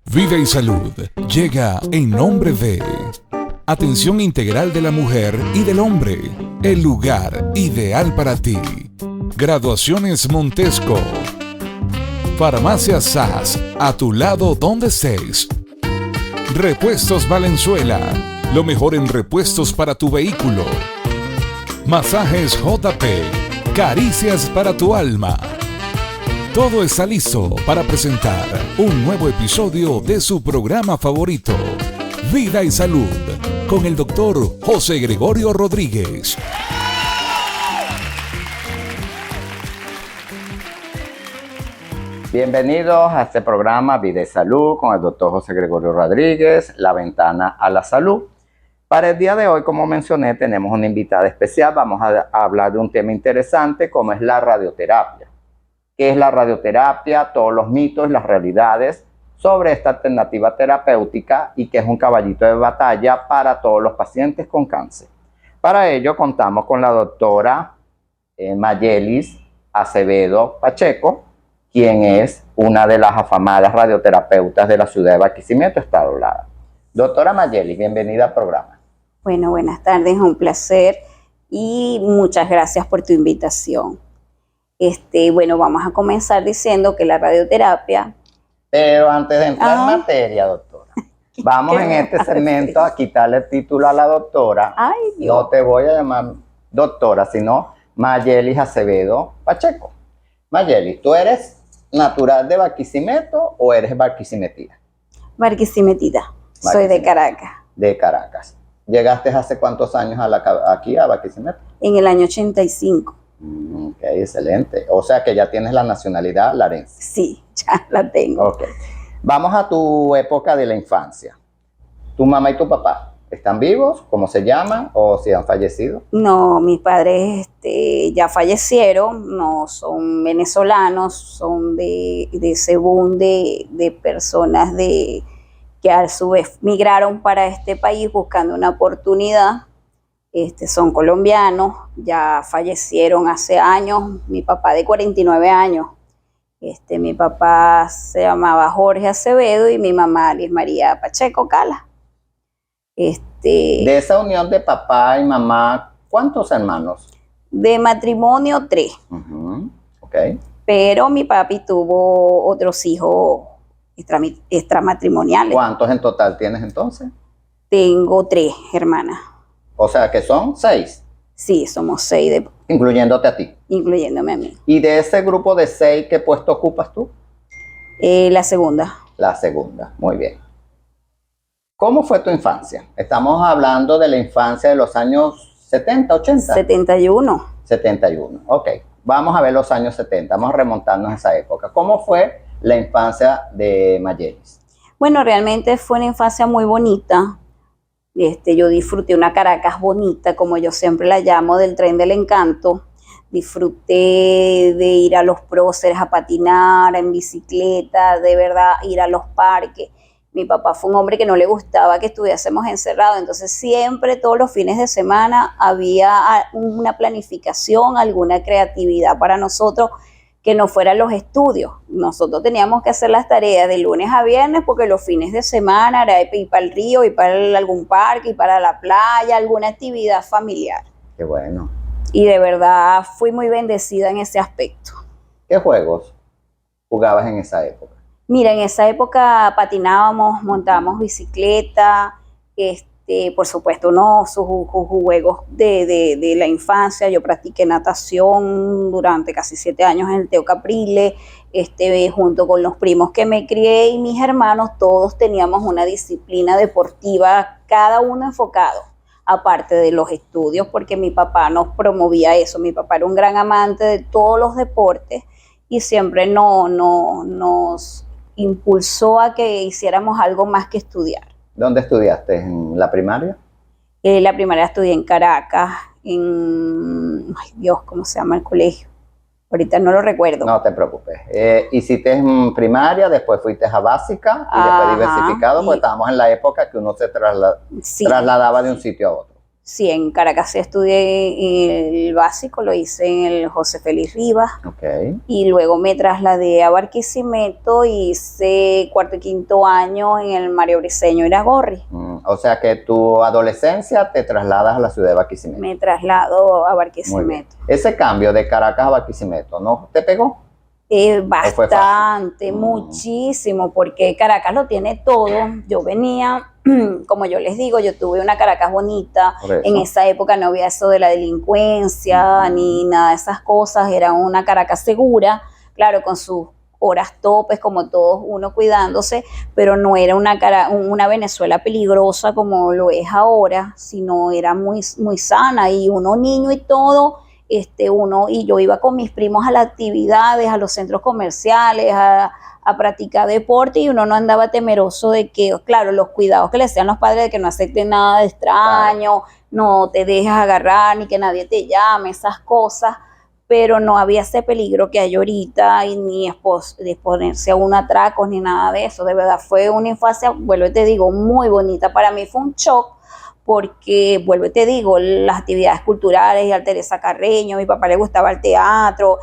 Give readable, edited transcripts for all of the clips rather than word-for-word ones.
Vida y Salud llega en nombre de Atención Integral de la Mujer y del Hombre, el lugar ideal para ti. Graduaciones Montesco. Farmacia SAS, a tu lado donde estés. Repuestos Valenzuela, lo mejor en repuestos para tu vehículo. Masajes JP, caricias para tu alma. Todo está listo para presentar un nuevo episodio de su programa favorito, Vida y Salud, con el doctor José Gregorio Rodríguez. Bienvenidos a este programa Vida y Salud con el doctor José Gregorio Rodríguez, la ventana a la salud. Para el día de hoy, como mencioné, tenemos una invitada especial. Vamos a hablar de un tema interesante como es la radioterapia. ¿Qué es la radioterapia? Todos los mitos, las realidades sobre esta alternativa terapéutica y que es un caballito de batalla para todos los pacientes con cáncer. Para ello contamos con la doctora Mayelis Acevedo Pacheco, quien es una de las afamadas radioterapeutas de la ciudad de Barquisimeto, Estado Lara. Doctora Mayelis, bienvenida al programa. Bueno, buenas tardes, un placer y muchas gracias por tu invitación. Bueno, vamos a comenzar diciendo que la radioterapia... Pero antes de entrar en materia, doctora, vamos en este segmento a quitarle el título a la doctora. Ay, Dios. No te voy a llamar doctora, sino Mayelis Acevedo Pacheco. Mayelis, ¿tú eres natural de Barquisimeto o eres barquisimetida? Barquisimetida. Soy de Caracas. De Caracas. ¿Llegaste hace cuántos años aquí a Barquisimeto? En el año 85. Ok, excelente. O sea que ya tienes la nacionalidad larense. Sí, ya la tengo. Ok. Vamos a tu época de la infancia. ¿Tu mamá y tu papá están vivos? ¿Cómo se llaman? ¿O si han fallecido? No, mis padres ya fallecieron, no son venezolanos, son de según de personas que a su vez migraron para este país buscando una oportunidad. Son colombianos, ya fallecieron hace años, mi papá de 49 años. Mi papá se llamaba Jorge Acevedo y mi mamá Liz María Pacheco Cala. De esa unión de papá y mamá, ¿cuántos hermanos? De matrimonio 3. Okay. Pero mi papi tuvo otros hijos extramatrimoniales. ¿Cuántos en total tienes entonces? Tengo 3 hermanas. O sea que son 6. Sí, somos 6. Incluyéndote a ti. Incluyéndome a mí. ¿Y de ese grupo de 6, qué puesto ocupas tú? La segunda. La segunda, muy bien. ¿Cómo fue tu infancia? Estamos hablando de la infancia de los años 70, 80. 71. 71, ok. Vamos a ver los años 70, vamos a remontarnos a esa época. ¿Cómo fue la infancia de Mayelis? Bueno, realmente fue una infancia muy bonita. Yo disfruté una Caracas bonita, como yo siempre la llamo, del tren del encanto. Disfruté de ir a los próceres a patinar, en bicicleta, de verdad, ir a los parques. Mi papá fue un hombre que no le gustaba que estuviésemos encerrados, entonces siempre, todos los fines de semana, había una planificación, alguna creatividad para nosotros, que no fueran los estudios. Nosotros teníamos que hacer las tareas de lunes a viernes porque los fines de semana era ir para el río, ir para algún parque, ir para la playa, alguna actividad familiar. Qué bueno. Y de verdad fui muy bendecida en ese aspecto. ¿Qué juegos jugabas en esa época? Mira, en esa época patinábamos, montábamos bicicleta, por supuesto, no, sus juegos de la infancia. Yo practiqué natación durante casi 7 años en el Teo Capriles, junto con los primos que me crié y mis hermanos, todos teníamos una disciplina deportiva, cada uno enfocado, aparte de los estudios, porque mi papá nos promovía eso. Mi papá era un gran amante de todos los deportes y siempre nos impulsó a que hiciéramos algo más que estudiar. ¿Dónde estudiaste? ¿En la primaria? La primaria estudié en Caracas, ay Dios, ¿cómo se llama el colegio? Ahorita no lo recuerdo. No te preocupes. Hiciste en primaria, después fuiste a básica y después diversificado, porque estábamos en la época que uno se trasladaba de un sitio a otro. Sí, en Caracas sí estudié el básico, lo hice en el José Félix Rivas. Ok. Y luego me trasladé a Barquisimeto y hice cuarto y quinto año en el Mario Briceño Iragorri. O sea que tu adolescencia te trasladas a la ciudad de Barquisimeto. Me traslado a Muy bien. Barquisimeto. Ese cambio de Caracas a Barquisimeto, ¿no te pegó? fue Bastante, fácil? muchísimo, porque Caracas lo tiene todo. Yo venía, como yo les digo, yo tuve una Caracas bonita. Por eso. En esa época no había eso de la delincuencia ni nada de esas cosas. Era una Caracas segura, claro, con sus horas topes, como todos, uno cuidándose, pero no era una Venezuela peligrosa como lo es ahora, sino era muy, muy sana, y uno niño y todo. Y yo iba con mis primos a las actividades, a los centros comerciales, a practicar deporte, y uno no andaba temeroso de que, claro, los cuidados que le hacían los padres de que no acepten nada de extraño, claro, no te dejes agarrar, ni que nadie te llame, esas cosas, pero no había ese peligro que hay ahorita, y ni de exponerse a un atraco, ni nada de eso. De verdad fue una infancia, vuelvo y te digo, muy bonita. Para mí fue un shock, porque, vuelvo y te digo, las actividades culturales, y a Teresa Carreño, a mi papá le gustaba el teatro,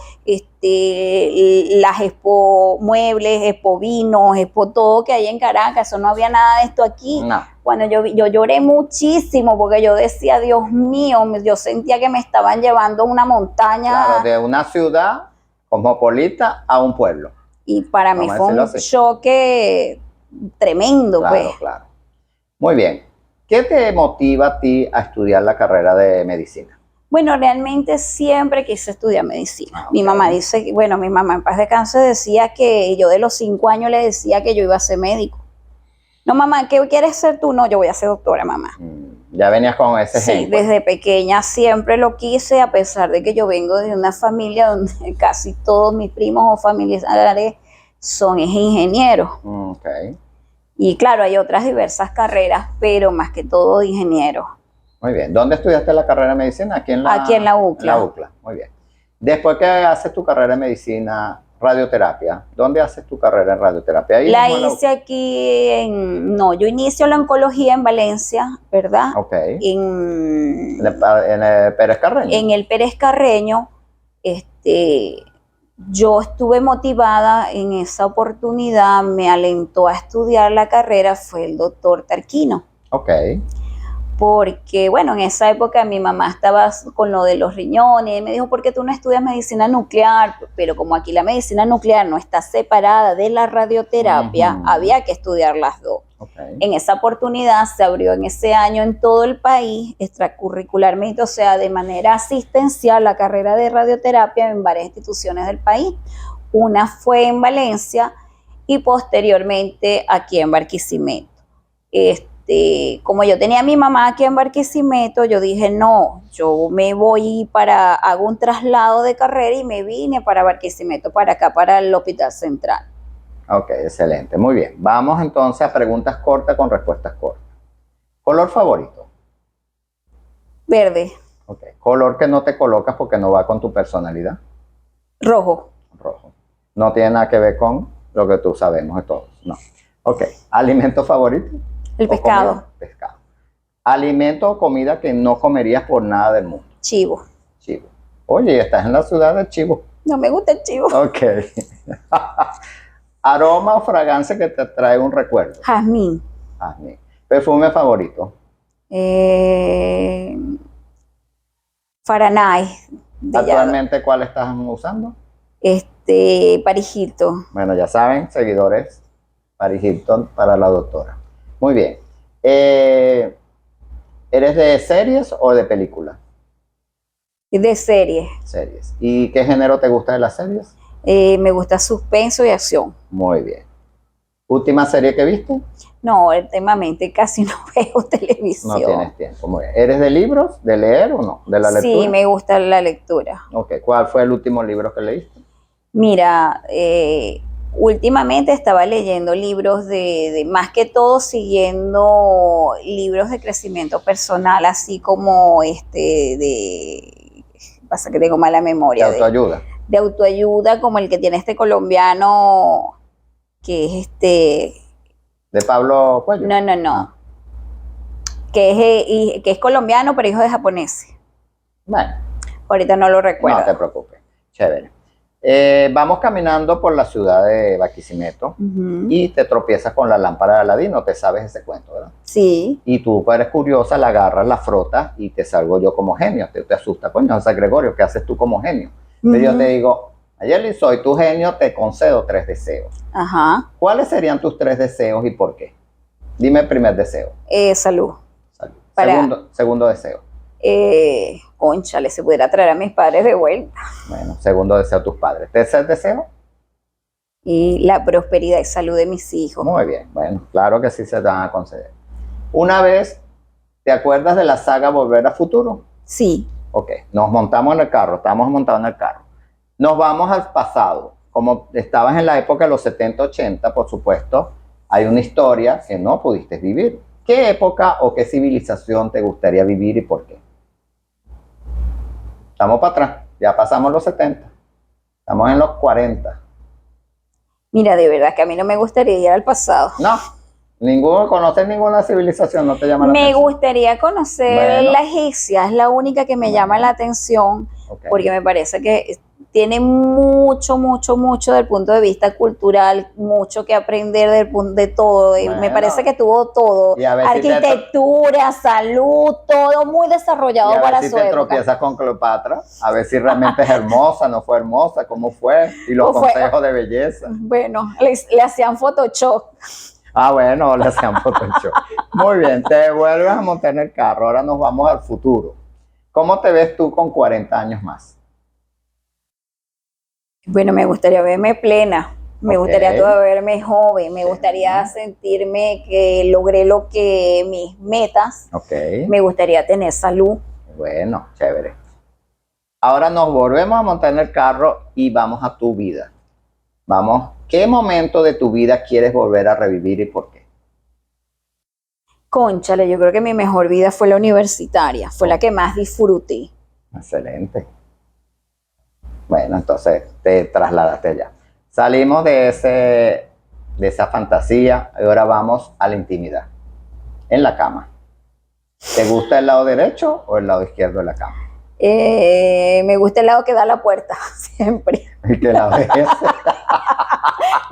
las expo muebles, expo vinos, expo todo que hay en Caracas, eso no había nada de esto aquí. No. Cuando yo lloré muchísimo, porque yo decía, Dios mío, yo sentía que me estaban llevando a una montaña. Claro, de una ciudad cosmopolita a un pueblo. Y para mí fue un choque tremendo, claro, pues. Claro. Muy bien. ¿Qué te motiva a ti a estudiar la carrera de medicina? Bueno, realmente siempre quise estudiar medicina. Okay. Mi mamá dice, bueno, mi mamá en paz descanse decía que yo de los 5 años le decía que yo iba a ser médico. No, mamá, ¿qué quieres ser tú? No, yo voy a ser doctora, mamá. Ya venías con ese Sí, ejemplo. Desde pequeña siempre lo quise, a pesar de que yo vengo de una familia donde casi todos mis primos o familiares son ingenieros. Okay. Y claro, hay otras diversas carreras, pero más que todo de ingenieros. Muy bien. ¿Dónde estudiaste la carrera de medicina? Aquí en la UCLA. En la UCLA. Muy bien. Después que haces tu carrera de medicina, radioterapia, ¿dónde haces tu carrera en radioterapia? ¿Ahí la hice aquí no, yo inicio la oncología en Valencia, ¿verdad? Ok. En el Pérez Carreño. En el Pérez Carreño, yo estuve motivada en esa oportunidad, me alentó a estudiar la carrera, fue el doctor Tarquino. Ok. Porque, bueno, en esa época mi mamá estaba con lo de los riñones, y me dijo, ¿por qué tú no estudias medicina nuclear? Pero como aquí la medicina nuclear no está separada de la radioterapia, había que estudiar las dos. Okay. En esa oportunidad se abrió en ese año en todo el país, extracurricularmente, o sea, de manera asistencial, la carrera de radioterapia en varias instituciones del país. Una fue en Valencia y posteriormente aquí en Barquisimeto. Como yo tenía a mi mamá aquí en Barquisimeto, yo dije, no, yo me voy hago un traslado de carrera y me vine para Barquisimeto, para acá, para el Hospital Central. Ok, excelente, muy bien. Vamos entonces a preguntas cortas con respuestas cortas. ¿Color favorito? Verde. Ok, ¿color que no te colocas porque no va con tu personalidad? Rojo. Rojo. No tiene nada que ver con lo que tú sabemos de todos, no. Ok, ¿alimento favorito? El pescado. Comida? Pescado. ¿Alimento o comida que no comerías por nada del mundo? Chivo. Chivo. Oye, estás en la ciudad del chivo. No me gusta el chivo. Ok. ¿Aroma o fragancia que te trae un recuerdo? Jazmín. Jazmín. ¿Perfume favorito? Fahrenheit. ¿Actualmente cuál estás usando? Paris Hilton. Bueno, ya saben, seguidores, Paris Hilton para la doctora. Muy bien. ¿Eres de series o de películas? De series. Series. ¿Y qué género te gusta de las series? Me gusta suspenso y acción. Muy bien. ¿Última serie que viste? No, últimamente casi no veo televisión. No tienes tiempo. Muy bien. ¿Eres de libros? ¿De leer o no? ¿De la lectura? Sí, me gusta la lectura. Ok. ¿Cuál fue el último libro que leíste? Mira, últimamente estaba leyendo libros de más que todo siguiendo libros de crecimiento personal, así como pasa que tengo mala memoria. ¿De autoayuda? De autoayuda, como el que tiene este colombiano, que es ¿De Pablo Cuello? No. que es colombiano, pero hijo de japoneses. Bueno, Ahorita no lo recuerdo. no te preocupes. Chévere. Vamos caminando por la ciudad de Barquisimeto y te tropiezas con la lámpara de Aladín. No te sabes ese cuento, ¿verdad? Sí. Y tú eres curiosa, la agarras, la frotas y te salgo yo como genio. Te asusta, coño, José Gregorio, ¿qué haces tú como genio? Pero yo te digo, Ayeli, soy tu genio, te concedo 3 deseos. Ajá. ¿Cuáles serían tus 3 deseos y por qué? Dime el primer deseo. Salud. Salud. Para- Segundo deseo. Cónchale, se pudiera traer a mis padres de vuelta. Bueno, segundo deseo, tus padres. Tercer deseo. Y la prosperidad y salud de mis hijos. Muy bien, bueno, claro que sí se te van a conceder. Una vez, ¿te acuerdas de la saga Volver al Futuro? Sí. Ok, nos montamos en el carro, estamos montados en el carro. Nos vamos al pasado. Como estabas en la época de los 70, 80, por supuesto, hay una historia que no pudiste vivir. ¿Qué época o qué civilización te gustaría vivir y por qué? Estamos para atrás, ya pasamos los 70, estamos en los 40. Mira, de verdad que a mí no me gustaría ir al pasado. No, conoces ninguna civilización, no te llama la Me atención. gustaría conocer Bueno. la egipcia, es la única que me llama la atención, Ok. porque me parece que tiene mucho del punto de vista cultural, mucho que aprender de todo. Me Bueno. parece que tuvo todo, Y a ver si te arquitectura, salud, todo muy desarrollado Y a para ver si su te época. tropiezas con Cleopatra, a ver si realmente es hermosa, no fue hermosa, cómo fue, y los ¿Cómo fue? consejos de belleza. Bueno, le hacían Photoshop. Ah, bueno, le hacían Photoshop. Muy bien, te vuelves a montar en el carro, ahora nos vamos al futuro. ¿Cómo te ves tú con 40 años más? Bueno, me gustaría verme plena, me Ok. gustaría todavía verme joven, me Sí. gustaría sentirme que logré mis metas, Ok, me gustaría tener salud. bueno, chévere. Ahora nos volvemos a montar en el carro y vamos a tu vida. Vamos, ¿qué momento de tu vida quieres volver a revivir y por qué? Cónchale, yo creo que mi mejor vida fue la universitaria, fue la que más disfruté. Excelente. Bueno, entonces te trasladaste ya. Salimos de esa fantasía y ahora vamos a la intimidad. En la cama. ¿Te gusta el lado derecho o el lado izquierdo de la cama? Me gusta el lado que da a la puerta, siempre. ¿Y qué lado es ese?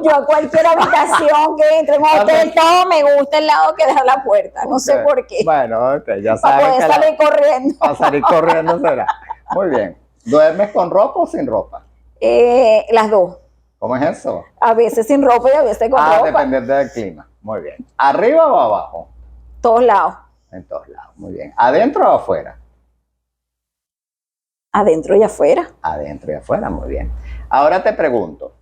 Yo a cualquier habitación que entre en un hotel, todo me gusta el lado que da a la puerta, no sé Ok. por qué. Bueno, ok, ya Para sabes poder que salir corriendo. para salir corriendo será. Muy bien. ¿Duermes con ropa o sin ropa? Las dos. ¿Cómo es eso? A veces sin ropa y a veces con ropa. Dependiendo del clima. Muy bien. ¿Arriba o abajo? Todos lados. En todos lados. Muy bien. ¿Adentro o afuera? Adentro y afuera. Adentro y afuera, muy bien. Ahora te pregunto,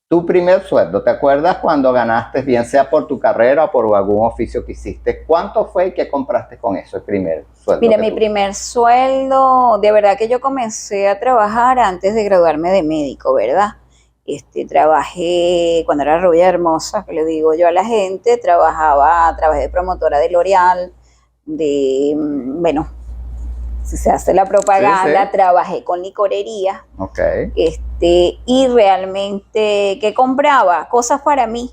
tu primer sueldo, ¿te acuerdas cuando ganaste, bien sea por tu carrera o por algún oficio que hiciste? ¿Cuánto fue y qué compraste con eso, el primer sueldo? Mira, que mi tú- primer sueldo, de verdad que yo comencé a trabajar antes de graduarme de médico, ¿verdad? Trabajé cuando era rubia hermosa, que le digo yo a la gente, trabajé de promotora de L'Oreal, bueno, si se hace la propaganda, Sí, sí. trabajé con licorería, Ok, y realmente, ¿qué compraba? Cosas para mí.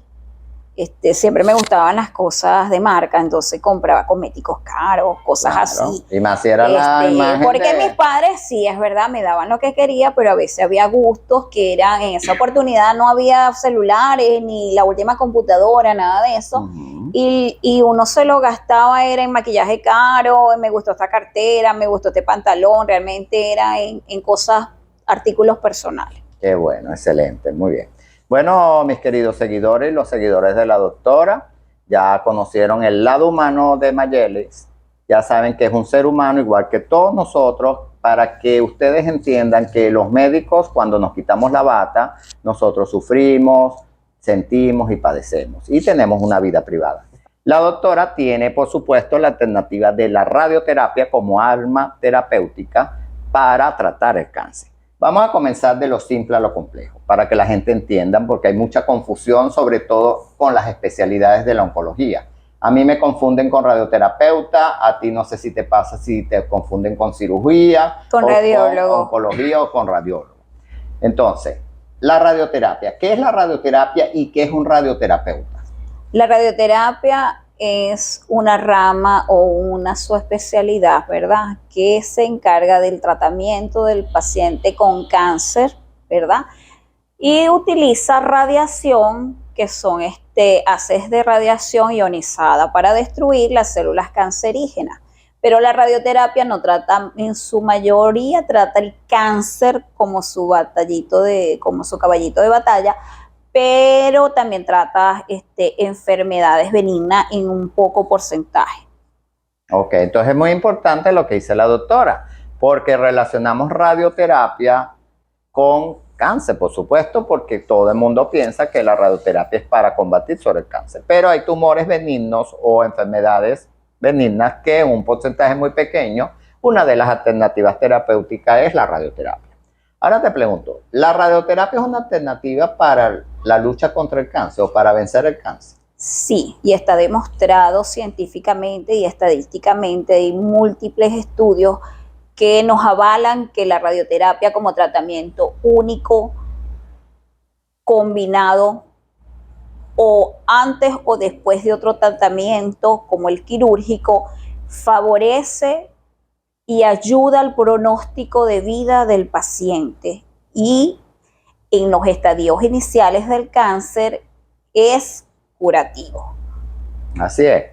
Siempre me gustaban las cosas de marca, entonces compraba cosméticos caros, cosas claro. así. Y más si era la imagen Porque de... mis padres, sí, es verdad, me daban lo que quería, pero a veces había gustos que eran, en esa oportunidad no había celulares, ni la última computadora, nada de eso. Ujú. Y uno se lo gastaba, era en maquillaje caro, me gustó esta cartera, me gustó este pantalón, realmente era en cosas, artículos personales. Qué bueno, excelente, muy bien. Bueno, mis queridos seguidores y los seguidores de la doctora, ya conocieron el lado humano de Mayelis, ya saben que es un ser humano igual que todos nosotros, para que ustedes entiendan que los médicos, cuando nos quitamos la bata, nosotros sufrimos, sentimos y padecemos y tenemos una vida privada. La doctora tiene, por supuesto, la alternativa de la radioterapia como arma terapéutica para tratar el cáncer. Vamos a comenzar de lo simple a lo complejo, para que la gente entienda, porque hay mucha confusión, sobre todo con las especialidades de la oncología. A mí me confunden con radioterapeuta, a ti no sé si te pasa, si te confunden con cirugía, Con o radiólogo. con oncología o con radiólogo. Entonces, la radioterapia. ¿Qué es la radioterapia y qué es un radioterapeuta? La radioterapia es una rama o una subespecialidad, ¿verdad? Que se encarga del tratamiento del paciente con cáncer, ¿verdad? Y utiliza radiación, que son haces de radiación ionizada para destruir las células cancerígenas. Pero la radioterapia no trata, en su mayoría trata el cáncer como su caballito de batalla, pero también trata enfermedades benignas en un poco porcentaje. Ok, entonces es muy importante lo que dice la doctora, porque relacionamos radioterapia con cáncer, por supuesto, porque todo el mundo piensa que la radioterapia es para combatir sobre el cáncer, pero hay tumores benignos o enfermedades benignas que en un porcentaje muy pequeño, una de las alternativas terapéuticas es la radioterapia. Ahora te pregunto, ¿la radioterapia es una alternativa para la lucha contra el cáncer o para vencer el cáncer? Sí, y está demostrado científicamente y estadísticamente en múltiples estudios que nos avalan que la radioterapia como tratamiento único, combinado o antes o después de otro tratamiento como el quirúrgico, favorece y ayuda al pronóstico de vida del paciente, y en los estadios iniciales del cáncer es curativo. Así es.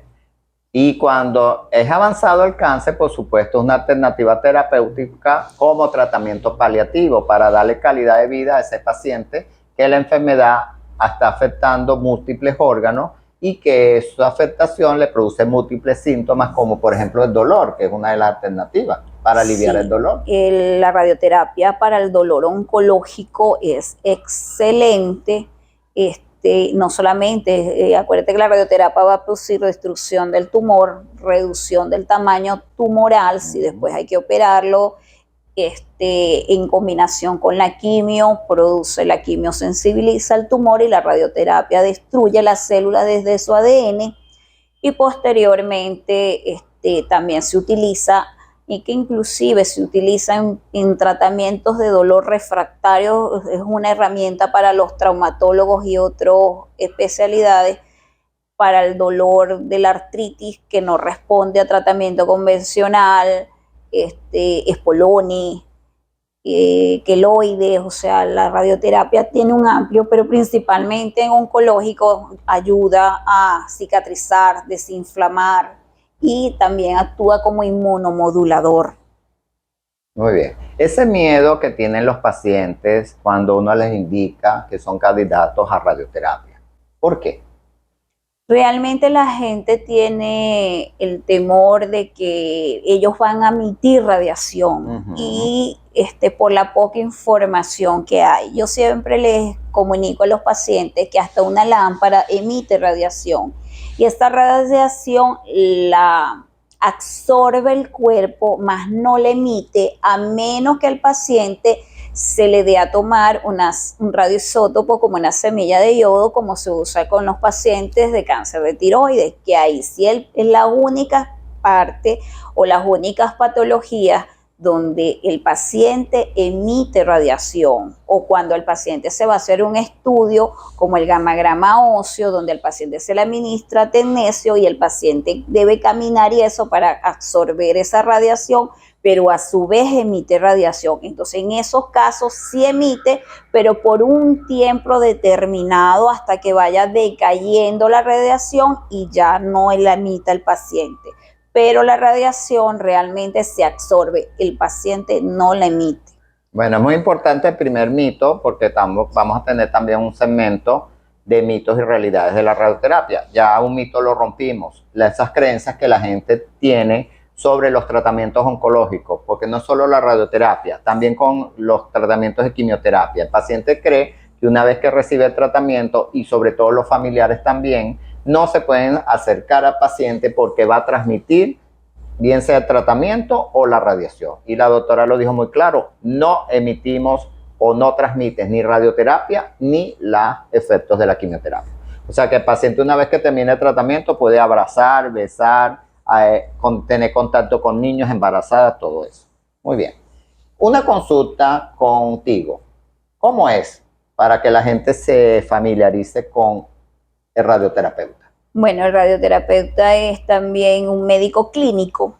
Y cuando es avanzado el cáncer, por supuesto, es una alternativa terapéutica como tratamiento paliativo para darle calidad de vida a ese paciente que la enfermedad está afectando múltiples órganos y que su afectación le produce múltiples síntomas, como por ejemplo el dolor, que es una de las alternativas para aliviar el dolor. La radioterapia para el dolor oncológico es excelente. No solamente, acuérdate que la radioterapia va a producir destrucción del tumor, reducción del tamaño tumoral, si después hay que operarlo, en combinación con la la quimio sensibiliza el tumor y la radioterapia destruye la célula desde su ADN, y posteriormente también se utiliza, y que inclusive se utiliza en tratamientos de dolor refractario, es una herramienta para los traumatólogos y otras especialidades, para el dolor de la artritis que no responde a tratamiento convencional, espoloni, queloides. O sea, la radioterapia tiene un amplio, pero principalmente en oncológico ayuda a cicatrizar, desinflamar, y también actúa como inmunomodulador. Muy bien. Ese miedo que tienen los pacientes cuando uno les indica que son candidatos a radioterapia, ¿por qué? Realmente la gente tiene el temor de que ellos van a emitir radiación, y por la poca información que hay. Yo siempre les comunico a los pacientes que hasta una lámpara emite radiación, y esta radiación la absorbe el cuerpo, más no la emite, a menos que el paciente se le dé a tomar un radioisótopo como una semilla de yodo, como se usa con los pacientes de cáncer de tiroides, que ahí sí es la única parte o las únicas patologías donde el paciente emite radiación, o cuando el paciente se va a hacer un estudio como el gamagrama óseo, donde el paciente se le administra tecnecio y el paciente debe caminar y eso para absorber esa radiación, pero a su vez emite radiación. Entonces en esos casos sí emite, pero por un tiempo determinado, hasta que vaya decayendo la radiación y ya no la emita el paciente. Pero la radiación realmente se absorbe, el paciente no la emite. Bueno, es muy importante el primer mito, porque vamos a tener también un segmento de mitos y realidades de la radioterapia. Ya un mito lo rompimos, esas creencias que la gente tiene sobre los tratamientos oncológicos, porque no solo la radioterapia, también con los tratamientos de quimioterapia. El paciente cree que una vez que recibe el tratamiento, y sobre todo los familiares también, no se pueden acercar al paciente porque va a transmitir, bien sea el tratamiento o la radiación. Y la doctora lo dijo muy claro, no emitimos o no transmites ni radioterapia ni los efectos de la quimioterapia. O sea que el paciente, una vez que termine el tratamiento, puede abrazar, besar, tener contacto con niños, embarazadas, todo eso. Muy bien. Una consulta contigo. ¿Cómo es para que la gente se familiarice con el radioterapeuta? Bueno, el radioterapeuta es también un médico clínico.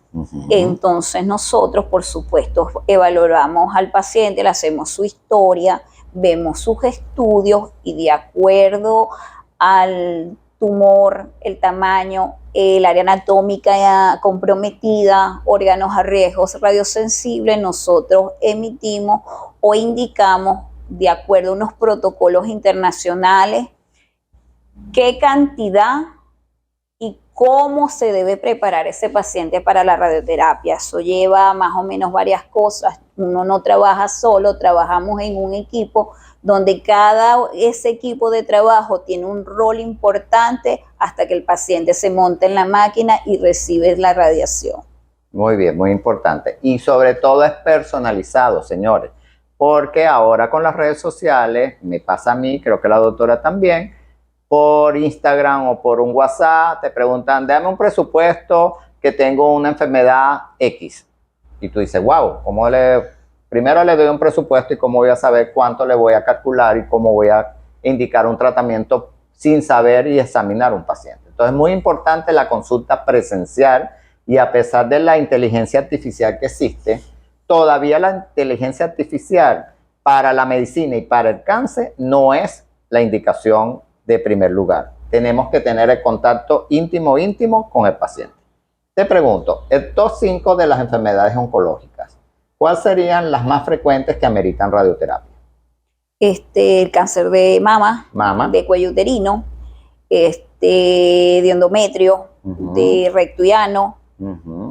Entonces nosotros, por supuesto, evaluamos al paciente, le hacemos su historia, vemos sus estudios y de acuerdo al tumor, el tamaño, el área anatómica comprometida, órganos a riesgos radiosensibles, nosotros emitimos o indicamos, de acuerdo a unos protocolos internacionales, qué cantidad y cómo se debe preparar ese paciente para la radioterapia. Eso lleva más o menos varias cosas. Uno no trabaja solo, trabajamos en un equipo donde ese equipo de trabajo tiene un rol importante hasta que el paciente se monta en la máquina y recibe la radiación. Muy bien, muy importante. Y sobre todo es personalizado, señores, porque ahora con las redes sociales, me pasa a mí, creo que la doctora también, por Instagram o por un WhatsApp, te preguntan, dame un presupuesto que tengo una enfermedad X. Y tú dices, wow, primero le doy un presupuesto y cómo voy a saber cuánto le voy a calcular y cómo voy a indicar un tratamiento sin saber y examinar un paciente. Entonces es muy importante la consulta presencial y a pesar de la inteligencia artificial que existe, todavía la inteligencia artificial para la medicina y para el cáncer no es la indicación de primer lugar. Tenemos que tener el contacto íntimo con el paciente. Te pregunto, el top 5 de las enfermedades oncológicas, ¿cuáles serían las más frecuentes que ameritan radioterapia? El cáncer de mama, de cuello uterino, de endometrio, de recto y ano,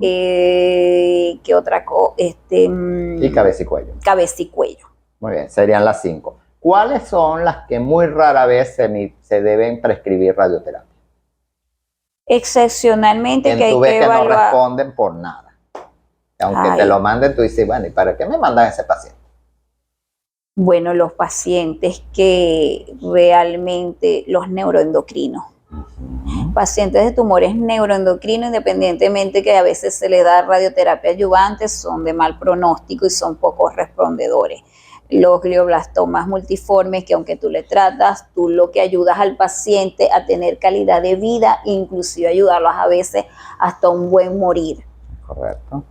¿qué otra cosa? Y cabeza y cuello. Cabeza y cuello. Muy bien, serían las 5. ¿Cuáles son las que muy rara vez se deben prescribir radioterapia? Excepcionalmente que hay tú ves que que evaluar. No responden por nada. Aunque te lo manden, tú dices, bueno, ¿y para qué me mandan ese paciente? Bueno, los pacientes que realmente, los neuroendocrinos. Pacientes de tumores neuroendocrinos, independientemente que a veces se le da radioterapia adyuvante, son de mal pronóstico y son poco respondedores. Los glioblastomas multiformes, que aunque tú le tratas, tú lo que ayudas al paciente a tener calidad de vida, inclusive ayudarlos a veces hasta un buen morir. Correcto.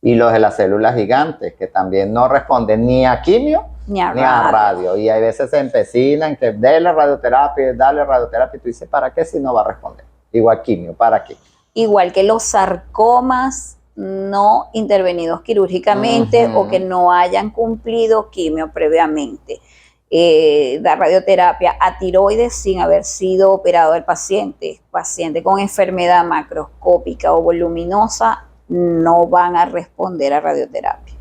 Y los de las células gigantes, que también no responden ni a quimio ni a radio. Y a veces se empecinan que dale radioterapia, y tú dices, ¿para qué si no va a responder? Igual quimio, ¿para qué? Igual que los sarcomas no intervenidos quirúrgicamente o que no hayan cumplido quimio previamente. Dar radioterapia a tiroides sin haber sido operado el paciente. Paciente con enfermedad macroscópica o voluminosa no van a responder a radioterapia.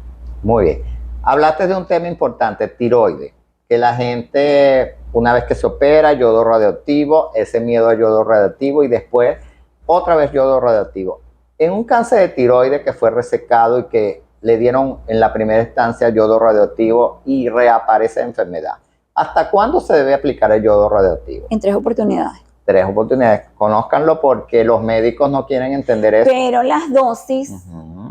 Muy bien. Hablaste de un tema importante, tiroides, que la gente una vez que se opera, yodo radioactivo, ese miedo a yodo radioactivo y después otra vez yodo radioactivo. En un cáncer de tiroides que fue resecado y que le dieron en la primera instancia yodo radioactivo y reaparece la enfermedad, ¿hasta cuándo se debe aplicar el yodo radioactivo? En 3 oportunidades. 3 oportunidades. Conózcanlo porque los médicos no quieren entender eso. Pero las dosis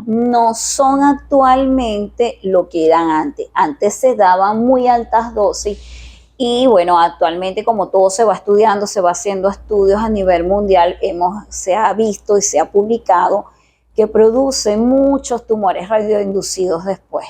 no son actualmente lo que eran antes. Antes se daban muy altas dosis y bueno, actualmente como todo se va estudiando, se va haciendo estudios a nivel mundial, se ha visto y se ha publicado que produce muchos tumores radioinducidos después.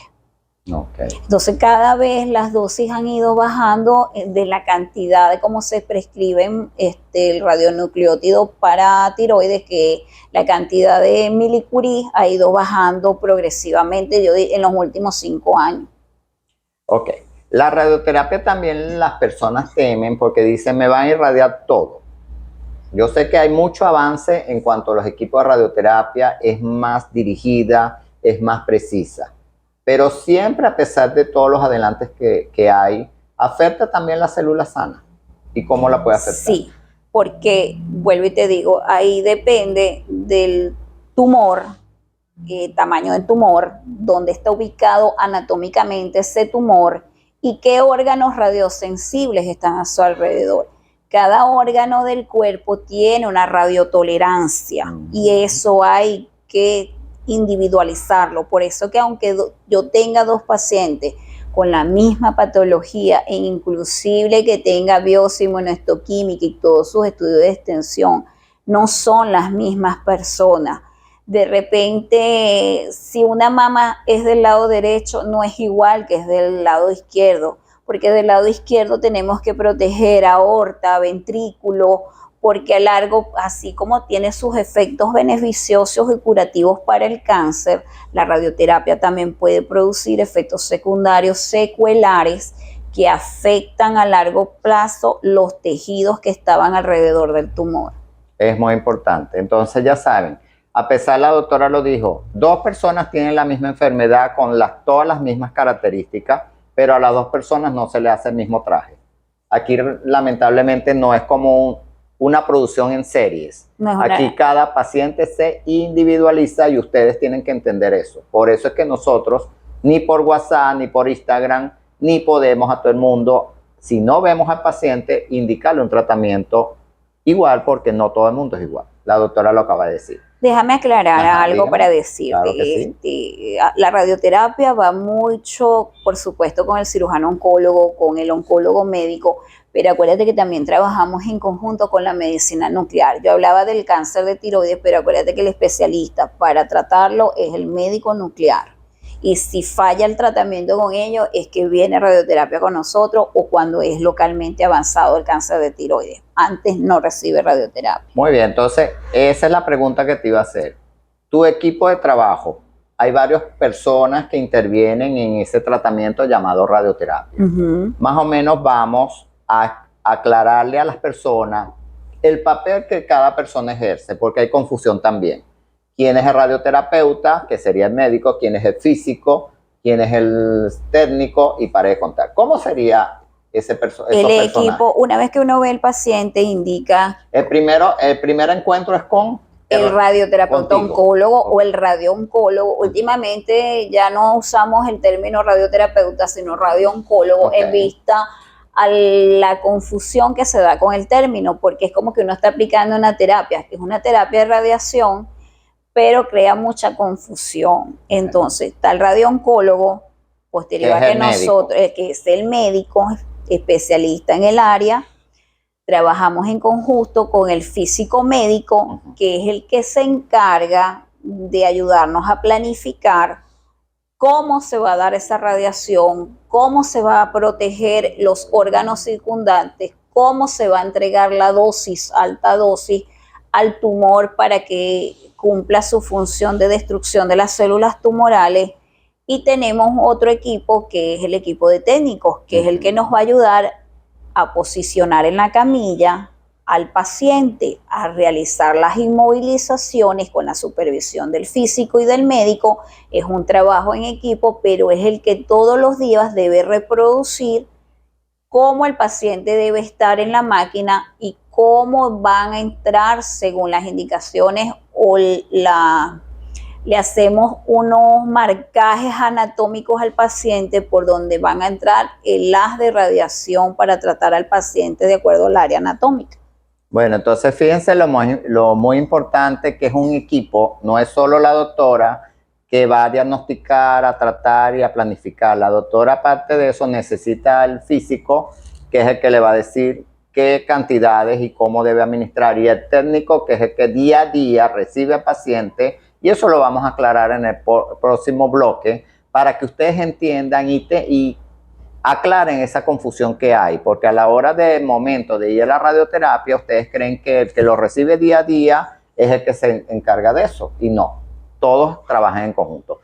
Okay. Entonces cada vez las dosis han ido bajando de la cantidad de cómo se prescriben el radionucleótido para tiroides, que la cantidad de milicurie ha ido bajando progresivamente en los últimos 5 años. Ok, la radioterapia también las personas temen porque dicen me van a irradiar todo. Yo sé que hay mucho avance en cuanto a los equipos de radioterapia, es más dirigida, es más precisa. Pero siempre, a pesar de todos los adelantes que hay, afecta también la célula sana. ¿Y cómo la puede afectar? Sí, porque, vuelvo y te digo, ahí depende del tumor, tamaño del tumor, dónde está ubicado anatómicamente ese tumor y qué órganos radiosensibles están a su alrededor. Cada órgano del cuerpo tiene una radiotolerancia y eso hay que individualizarlo. Por eso que aunque yo tenga 2 pacientes con la misma patología e inclusive que tenga bioinmunohistoquímica y todos sus estudios de extensión, no son las mismas personas. De repente, si una mama es del lado derecho, no es igual que es del lado izquierdo, porque del lado izquierdo tenemos que proteger aorta, ventrículo, porque a largo, así como tiene sus efectos beneficiosos y curativos para el cáncer, la radioterapia también puede producir efectos secundarios secuelares que afectan a largo plazo los tejidos que estaban alrededor del tumor. Es muy importante. Entonces ya saben, a pesar la doctora lo dijo, 2 personas tienen la misma enfermedad con todas las mismas características, pero a las 2 personas no se le hace el mismo traje. Aquí lamentablemente no es como una producción en series. Aquí cada paciente se individualiza y ustedes tienen que entender eso. Por eso es que nosotros ni por WhatsApp, ni por Instagram, ni podemos a todo el mundo, si no vemos al paciente, indicarle un tratamiento igual, porque no todo el mundo es igual. La doctora lo acaba de decir. Déjame aclarar algo dígame. para decirte. Claro que sí. La radioterapia va mucho, por supuesto, con el cirujano oncólogo, con el oncólogo médico, pero acuérdate que también trabajamos en conjunto con la medicina nuclear. Yo hablaba del cáncer de tiroides, pero acuérdate que el especialista para tratarlo es el médico nuclear. Y si falla el tratamiento con ellos, es que viene radioterapia con nosotros o cuando es localmente avanzado el cáncer de tiroides. Antes no recibe radioterapia. Muy bien, entonces esa es la pregunta que te iba a hacer. Tu equipo de trabajo, hay varias personas que intervienen en ese tratamiento llamado radioterapia. Más o menos vamos a aclararle a las personas el papel que cada persona ejerce, porque hay confusión también. ¿Quién es el radioterapeuta? Que sería el médico. ¿Quién es el físico? ¿Quién es el técnico? Y para de contar. ¿Cómo sería ese personaje? El equipo, una vez que uno ve al paciente, indica... El primer encuentro es con... El radioterapeuta oncólogo o el radiooncólogo. Últimamente ya no usamos el término radioterapeuta, sino radiooncólogo, en vista a la confusión que se da con el término, porque es como que uno está aplicando una terapia, que es una terapia de radiación, pero crea mucha confusión. Entonces, está el radiooncólogo, posterior a que nosotros, que es el médico especialista en el área, trabajamos en conjunto con el físico médico, que es el que se encarga de ayudarnos a planificar cómo se va a dar esa radiación, cómo se va a proteger los órganos circundantes, cómo se va a entregar la dosis, alta dosis, al tumor para que cumpla su función de destrucción de las células tumorales. Y tenemos otro equipo que es el equipo de técnicos, que es el que nos va a ayudar a posicionar en la camilla al paciente, a realizar las inmovilizaciones con la supervisión del físico y del médico. Es un trabajo en equipo, pero es el que todos los días debe reproducir cómo el paciente debe estar en la máquina y cómo van a entrar según las indicaciones o le hacemos unos marcajes anatómicos al paciente por donde van a entrar el haz de radiación para tratar al paciente de acuerdo al área anatómica. Bueno, entonces fíjense lo muy importante que es un equipo, no es solo la doctora que va a diagnosticar, a tratar y a planificar. La doctora, aparte de eso, necesita el físico, que es el que le va a decir qué cantidades y cómo debe administrar, y el técnico, que es el que día a día recibe al paciente, y eso lo vamos a aclarar en el próximo bloque, para que ustedes entiendan y aclaren esa confusión que hay, porque a la hora del momento de ir a la radioterapia, ustedes creen que el que lo recibe día a día es el que se encarga de eso, y no, todos trabajan en conjunto.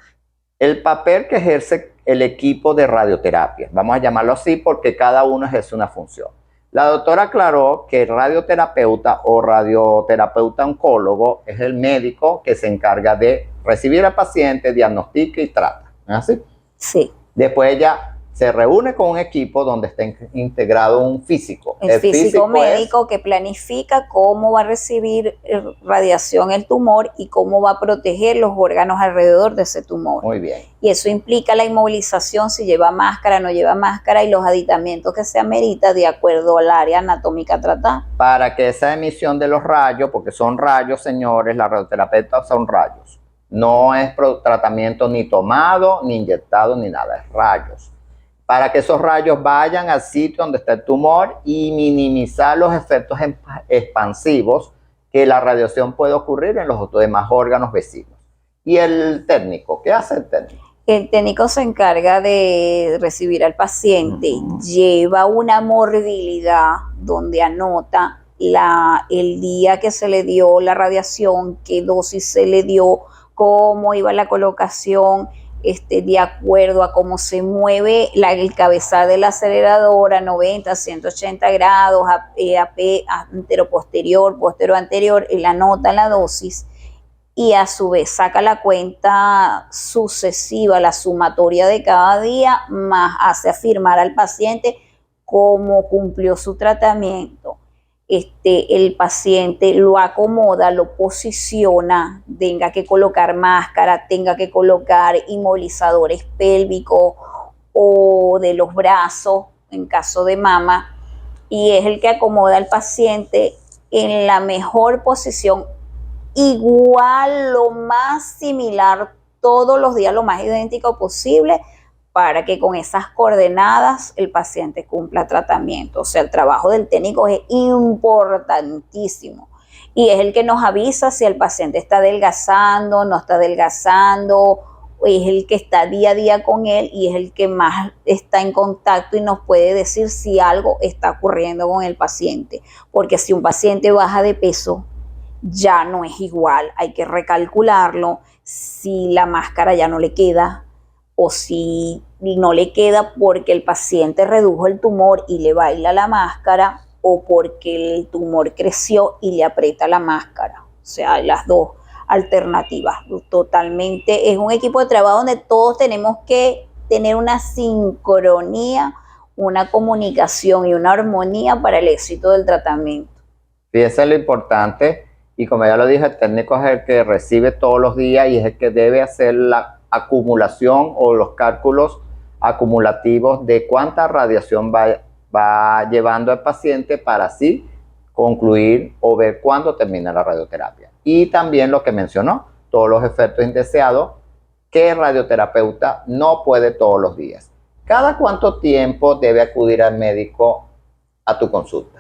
El papel que ejerce el equipo de radioterapia, vamos a llamarlo así porque cada uno ejerce una función. La doctora aclaró que el radioterapeuta o radioterapeuta oncólogo es el médico que se encarga de recibir al paciente, diagnostica y trata. ¿No es así? Sí. Después ella se reúne con un equipo donde está integrado un físico. El físico médico que planifica cómo va a recibir radiación el tumor y cómo va a proteger los órganos alrededor de ese tumor. Muy bien. Y eso implica la inmovilización, si lleva máscara, no lleva máscara, y los aditamentos que se amerita de acuerdo al área anatómica tratada. Para que esa emisión de los rayos, porque son rayos, señores, la radioterapeuta son rayos. No es tratamiento ni tomado, ni inyectado, ni nada, es rayos. para que esos rayos vayan al sitio donde está el tumor y minimizar los efectos expansivos que la radiación puede ocurrir en los demás órganos vecinos. ¿Y el técnico? ¿Qué hace el técnico? El técnico se encarga de recibir al paciente, lleva una morbilidad donde anota el día que se le dio la radiación, qué dosis se le dio, cómo iba la colocación, de acuerdo a cómo se mueve el cabezal de la aceleradora, 90, 180 grados, anteroposterior, posterior anterior, él anota la dosis y a su vez saca la cuenta sucesiva, la sumatoria de cada día, más hace afirmar al paciente cómo cumplió su tratamiento. El paciente lo acomoda, lo posiciona, tenga que colocar máscara, tenga que colocar inmovilizadores pélvicos o de los brazos en caso de mama, y es el que acomoda al paciente en la mejor posición, igual, lo más similar, todos los días lo más idéntico posible, para que con esas coordenadas el paciente cumpla tratamiento. O sea, el trabajo del técnico es importantísimo y es el que nos avisa si el paciente está adelgazando, no está adelgazando, es el que está día a día con él y es el que más está en contacto y nos puede decir si algo está ocurriendo con el paciente. Porque si un paciente baja de peso, ya no es igual, hay que recalcularlo, si la máscara ya no le queda, o si no le queda porque el paciente redujo el tumor y le baila la máscara, o porque el tumor creció y le aprieta la máscara. O sea, las dos alternativas. Totalmente es un equipo de trabajo donde todos tenemos que tener una sincronía, una comunicación y una armonía para el éxito del tratamiento. Fíjense lo importante, y como ya lo dije, el técnico es el que recibe todos los días y es el que debe hacer la acumulación o los cálculos acumulativos de cuánta radiación va llevando el paciente para así concluir o ver cuándo termina la radioterapia. Y también lo que mencionó, todos los efectos indeseados que el radioterapeuta no puede todos los días. ¿Cada cuánto tiempo debe acudir al médico a tu consulta?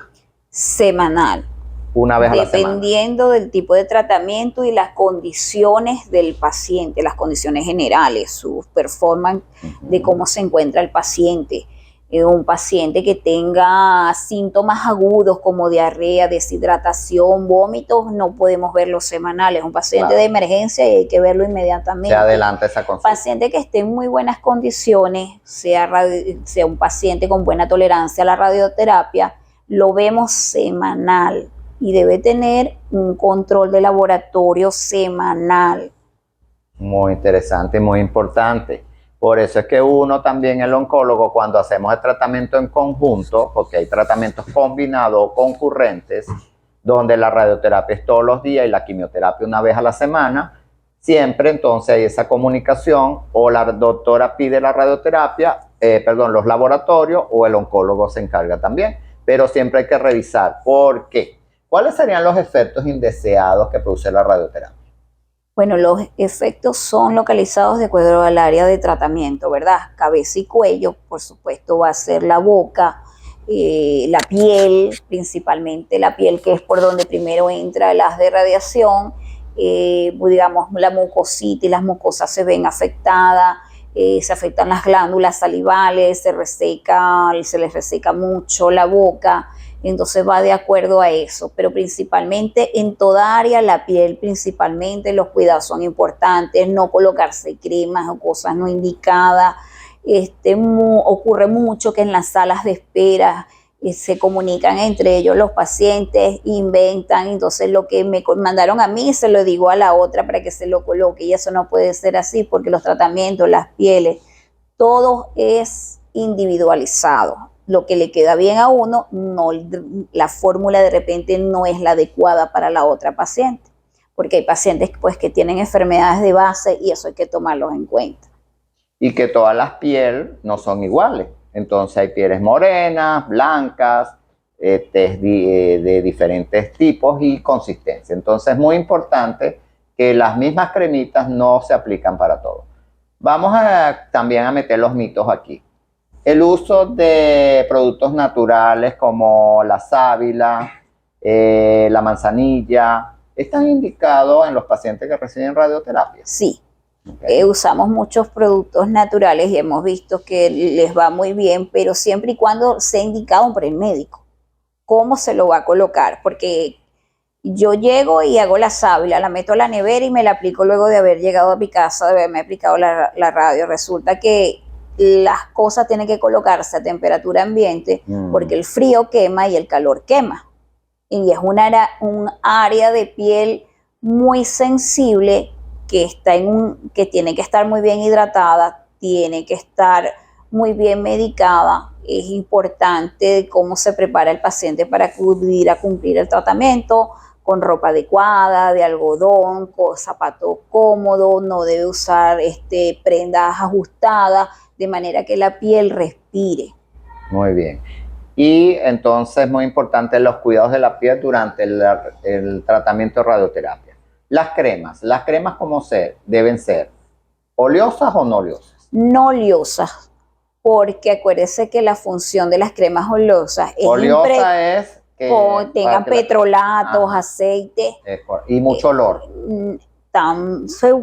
Semanal. Una vez a la semana. Dependiendo del tipo de tratamiento y las condiciones del paciente, las condiciones generales, su performance, de cómo se encuentra el paciente. Un paciente que tenga síntomas agudos como diarrea, deshidratación, vómitos, no podemos verlo semanales. Un paciente de emergencia y hay que verlo inmediatamente. Se adelanta esa consulta. Paciente que esté en muy buenas condiciones, sea un paciente con buena tolerancia a la radioterapia, lo vemos semanal. Y debe tener un control de laboratorio semanal. Muy interesante, muy importante. Por eso es que uno también, el oncólogo, cuando hacemos el tratamiento en conjunto, porque hay tratamientos combinados o concurrentes, donde la radioterapia es todos los días y la quimioterapia una vez a la semana, siempre entonces hay esa comunicación, o la doctora pide la radioterapia, los laboratorios, o el oncólogo se encarga también. Pero siempre hay que revisar. ¿Por qué? ¿Cuáles serían los efectos indeseados que produce la radioterapia? Bueno, los efectos son localizados de acuerdo al área de tratamiento, ¿verdad? Cabeza y cuello, por supuesto, va a ser la boca, la piel, principalmente la piel, que es por donde primero entra el haz de radiación, digamos, la mucosita y las mucosas se ven afectadas, se afectan las glándulas salivales, se les reseca mucho la boca. Entonces va de acuerdo a eso, pero principalmente en toda área, la piel principalmente, los cuidados son importantes, no colocarse cremas o cosas no indicadas. Ocurre mucho que en las salas de espera se comunican entre ellos los pacientes, inventan, entonces lo que me mandaron a mí se lo digo a la otra para que se lo coloque, y eso no puede ser así porque los tratamientos, las pieles, todo es individualizado. Lo que le queda bien a uno, la fórmula de repente no es la adecuada para la otra paciente, porque hay pacientes pues, que tienen enfermedades de base y eso hay que tomarlos en cuenta. Y que todas las pieles no son iguales. Entonces hay pieles morenas, blancas, de diferentes tipos y consistencia. Entonces es muy importante que las mismas cremitas no se aplican para todos. Vamos también a meter los mitos aquí. El uso de productos naturales como la sábila, la manzanilla, ¿están indicados en los pacientes que reciben radioterapia? Sí. Okay. Usamos muchos productos naturales y hemos visto que les va muy bien, pero siempre y cuando sea indicado por el médico. ¿Cómo se lo va a colocar? Porque yo llego y hago la sábila, la meto a la nevera y me la aplico luego de haber llegado a mi casa, de haberme aplicado la radio. Resulta que las cosas tienen que colocarse a temperatura ambiente porque el frío quema y el calor quema. Y es un área de piel muy sensible que tiene que estar muy bien hidratada, tiene que estar muy bien medicada. Es importante cómo se prepara el paciente para acudir a cumplir el tratamiento, con ropa adecuada, de algodón, con zapatos cómodos, no debe usar prendas ajustadas, de manera que la piel respire. Muy bien. Y entonces, muy importante, los cuidados de la piel durante el tratamiento de radioterapia. Las cremas ¿cómo deben ser? ¿Oleosas o no oleosas? No oleosas, porque acuérdese que la función de las cremas oleosas es oleosa es que tengan petrolatos, aceite. Y mucho olor. Se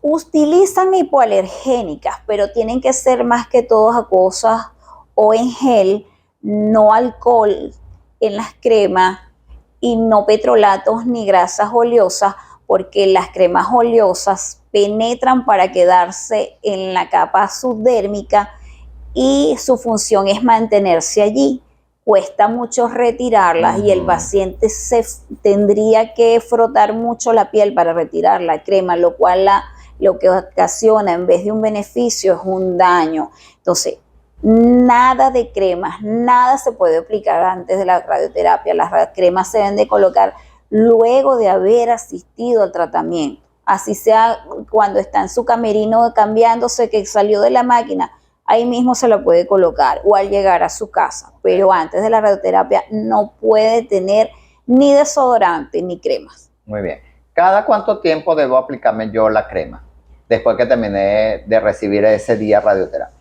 utilizan hipoalergénicas, pero tienen que ser más que todo acuosas o en gel, no alcohol en las cremas y no petrolatos ni grasas oleosas, porque las cremas oleosas penetran para quedarse en la capa subdérmica y su función es mantenerse allí. Cuesta mucho retirarlas y el paciente tendría que frotar mucho la piel para retirar la crema, lo cual lo que ocasiona en vez de un beneficio es un daño. Entonces, nada de cremas, nada se puede aplicar antes de la radioterapia. Las cremas se deben de colocar luego de haber asistido al tratamiento. Así sea cuando está en su camerino cambiándose, que salió de la máquina, ahí mismo se lo puede colocar o al llegar a su casa. Pero antes de la radioterapia no puede tener ni desodorante ni cremas. Muy bien. ¿Cada cuánto tiempo debo aplicarme yo la crema después que terminé de recibir ese día radioterapia?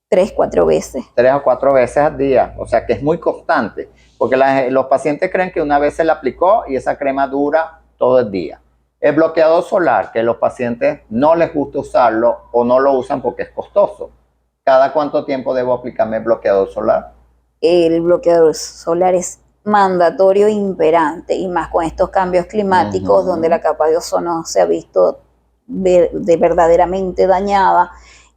3, 4 veces. 3 o 4 veces al día, o sea que es muy constante, porque los pacientes creen que una vez se la aplicó y esa crema dura todo el día. El bloqueador solar, que a los pacientes no les gusta usarlo o no lo usan porque es costoso. ¿Cada cuánto tiempo debo aplicarme el bloqueador solar? El bloqueador solar es mandatorio e imperante, y más con estos cambios climáticos donde la capa de ozono se ha visto verdaderamente dañada.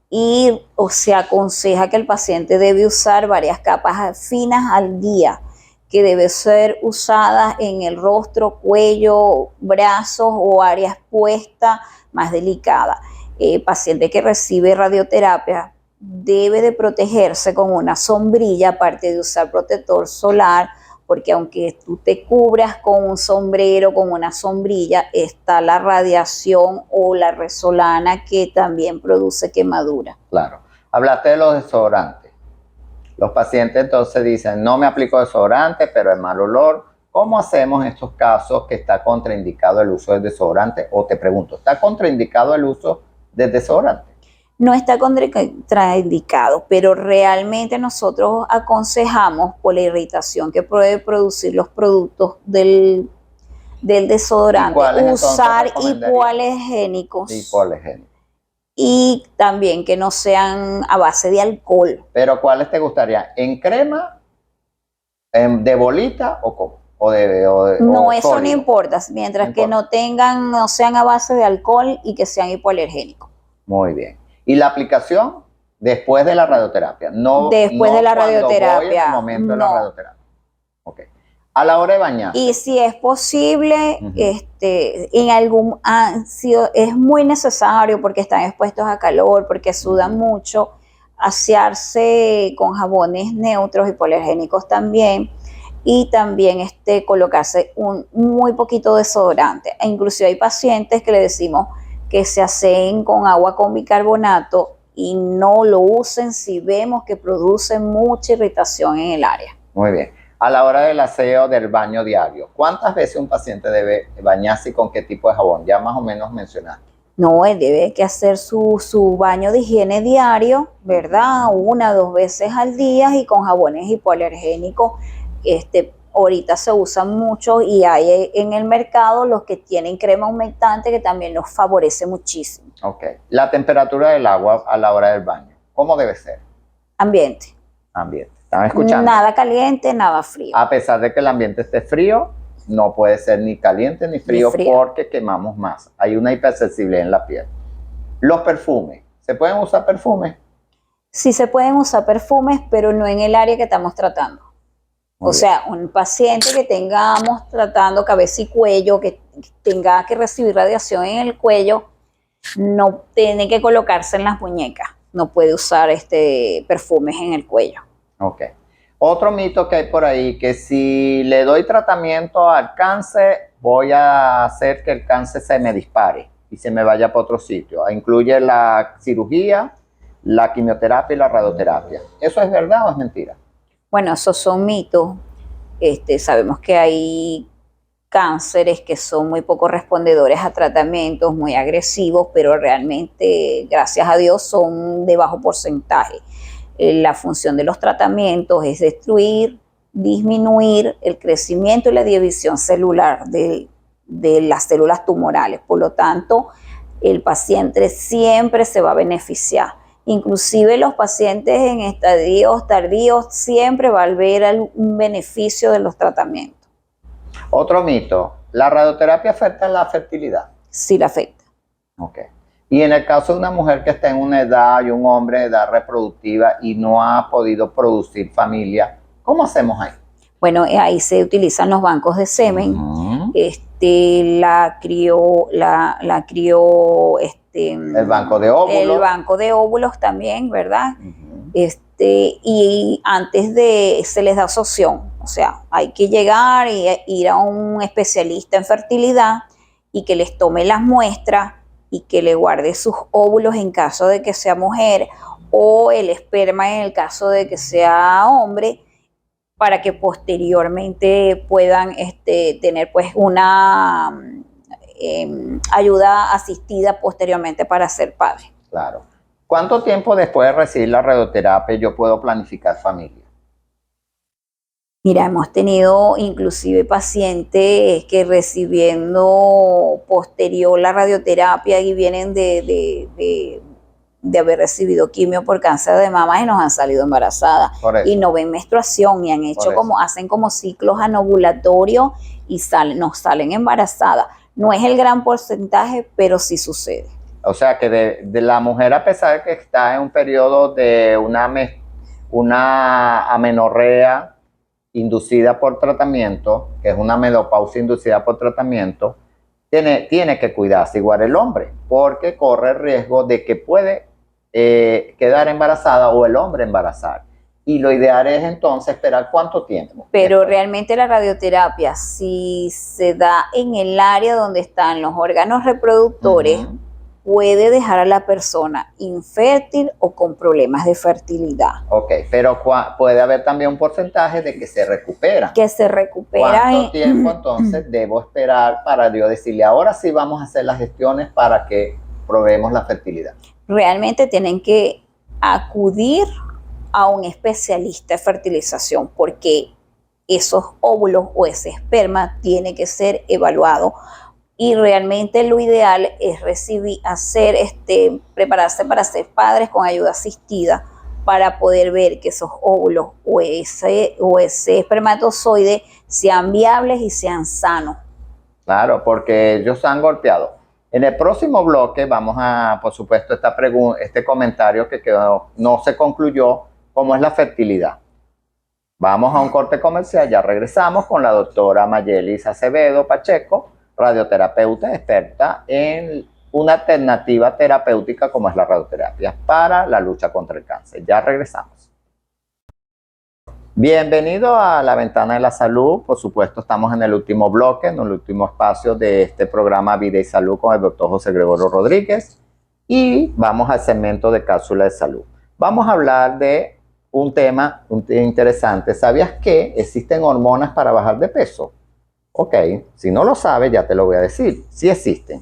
Y se aconseja que el paciente debe usar varias capas finas al día, que debe ser usadas en el rostro, cuello, brazos o áreas puestas más delicadas. El paciente que recibe radioterapia debe de protegerse con una sombrilla, aparte de usar protector solar, porque aunque tú te cubras con un sombrero, con una sombrilla, está la radiación o la resolana que también produce quemadura. Claro. Hablaste de los desodorantes. Los pacientes entonces dicen, no me aplico desodorante, pero el mal olor. ¿Cómo hacemos en estos casos que está contraindicado el uso del desodorante? O te pregunto, ¿está contraindicado el uso del desodorante? No está contraindicado, pero realmente nosotros aconsejamos, por la irritación que puede producir los productos del desodorante, usar hipoalergénicos. Y también que no sean a base de alcohol. ¿Pero cuáles te gustaría? ¿En crema? ¿De bolita o cómo? No, eso no importa, mientras que no sean a base de alcohol y que sean hipoalergénicos. Muy bien. ¿Y la aplicación? Después de la radioterapia. Después de la radioterapia. Voy en el momento de la radioterapia. Ok. A la hora de bañar. Y si es posible, es muy necesario porque están expuestos a calor, porque sudan mucho, asearse con jabones neutros, hipoalergénicos también, y también colocarse un muy poquito desodorante. E inclusive hay pacientes que le decimos que se aseen con agua con bicarbonato y no lo usen si vemos que produce mucha irritación en el área. Muy bien. A la hora del aseo del baño diario, ¿cuántas veces un paciente debe bañarse y con qué tipo de jabón? Ya más o menos mencionaste. No, él debe que hacer su baño de higiene diario, ¿verdad? 1 o 2 veces al día y con jabones hipoalergénicos. Ahorita se usan mucho y hay en el mercado los que tienen crema humectante que también los favorece muchísimo. Ok. La temperatura del agua a la hora del baño, ¿cómo debe ser? Ambiente. Ambiente. ¿Están escuchando? Nada caliente, nada frío. A pesar de que el ambiente esté frío, no puede ser ni caliente ni frío, porque quemamos más. Hay una hipersensibilidad en la piel. Los perfumes. ¿Se pueden usar perfumes? Sí se pueden usar perfumes, pero no en el área que estamos tratando. O sea, un paciente que tengamos tratando cabeza y cuello, que tenga que recibir radiación en el cuello, no tiene que colocarse en las muñecas. No puede usar perfumes en el cuello. Ok. Otro mito que hay por ahí, que si le doy tratamiento al cáncer, voy a hacer que el cáncer se me dispare y se me vaya para otro sitio. Incluye la cirugía, la quimioterapia y la radioterapia. ¿Eso es verdad o es mentira? Bueno, esos son mitos. Sabemos que hay cánceres que son muy poco respondedores a tratamientos, muy agresivos, pero realmente, gracias a Dios, son de bajo porcentaje. La función de los tratamientos es destruir, disminuir el crecimiento y la división celular de las células tumorales. Por lo tanto, el paciente siempre se va a beneficiar. Inclusive los pacientes en estadios tardíos siempre va a ver un beneficio de los tratamientos. Otro mito, ¿la radioterapia afecta la fertilidad? Sí la afecta. Ok. Y en el caso de una mujer que está en una edad y un hombre de edad reproductiva y no ha podido producir familia, ¿cómo hacemos ahí? Bueno, ahí se utilizan los bancos de semen. La crió, el banco de óvulos. El banco de óvulos también, ¿verdad? Y antes se les da opción, o sea, hay que llegar e ir a un especialista en fertilidad y que les tome las muestras y que le guarde sus óvulos en caso de que sea mujer o el esperma en el caso de que sea hombre, para que posteriormente puedan tener pues una ayuda asistida posteriormente para ser padre. Claro. ¿Cuánto tiempo después de recibir la radioterapia yo puedo planificar familia? Mira, hemos tenido inclusive pacientes que recibiendo posterior la radioterapia y vienen de haber recibido quimio por cáncer de mama y nos han salido embarazadas y no ven menstruación y han hecho hacen como ciclos anovulatorios y nos salen embarazadas. No es el gran porcentaje, pero sí sucede. O sea que de la mujer, a pesar de que está en un periodo de una amenorrea inducida por tratamiento, que es una menopausia inducida por tratamiento, tiene que cuidarse igual el hombre, porque corre el riesgo de que puede quedar embarazada o el hombre embarazar. Y lo ideal es entonces esperar cuánto tiempo. Pero realmente la radioterapia, si se da en el área donde están los órganos reproductores, puede dejar a la persona infértil o con problemas de fertilidad. Ok, pero puede haber también un porcentaje de que se recupera. Que se recupera. ¿Cuánto tiempo entonces debo esperar para yo decirle, ahora sí vamos a hacer las gestiones para que probemos la fertilidad? Realmente tienen que acudir a un especialista de fertilización porque esos óvulos o ese esperma tiene que ser evaluado y realmente lo ideal es prepararse para ser padres con ayuda asistida para poder ver que esos óvulos o ese espermatozoide sean viables y sean sanos. Claro, porque ellos se han golpeado. En el próximo bloque vamos a, por supuesto, este comentario que no se concluyó, cómo es la fertilidad. Vamos a un corte comercial, ya regresamos con la doctora Mayelis Acevedo Pacheco, radioterapeuta experta en una alternativa terapéutica como es la radioterapia para la lucha contra el cáncer. Ya regresamos. Bienvenido a La Ventana de la Salud. Por supuesto, estamos en el último bloque, en el último espacio de este programa Vida y Salud con el doctor José Gregorio Rodríguez. Y vamos al segmento de cápsula de salud. Vamos a hablar de un tema interesante. ¿Sabías que existen hormonas para bajar de peso? Ok, si no lo sabes, ya te lo voy a decir. Sí existen.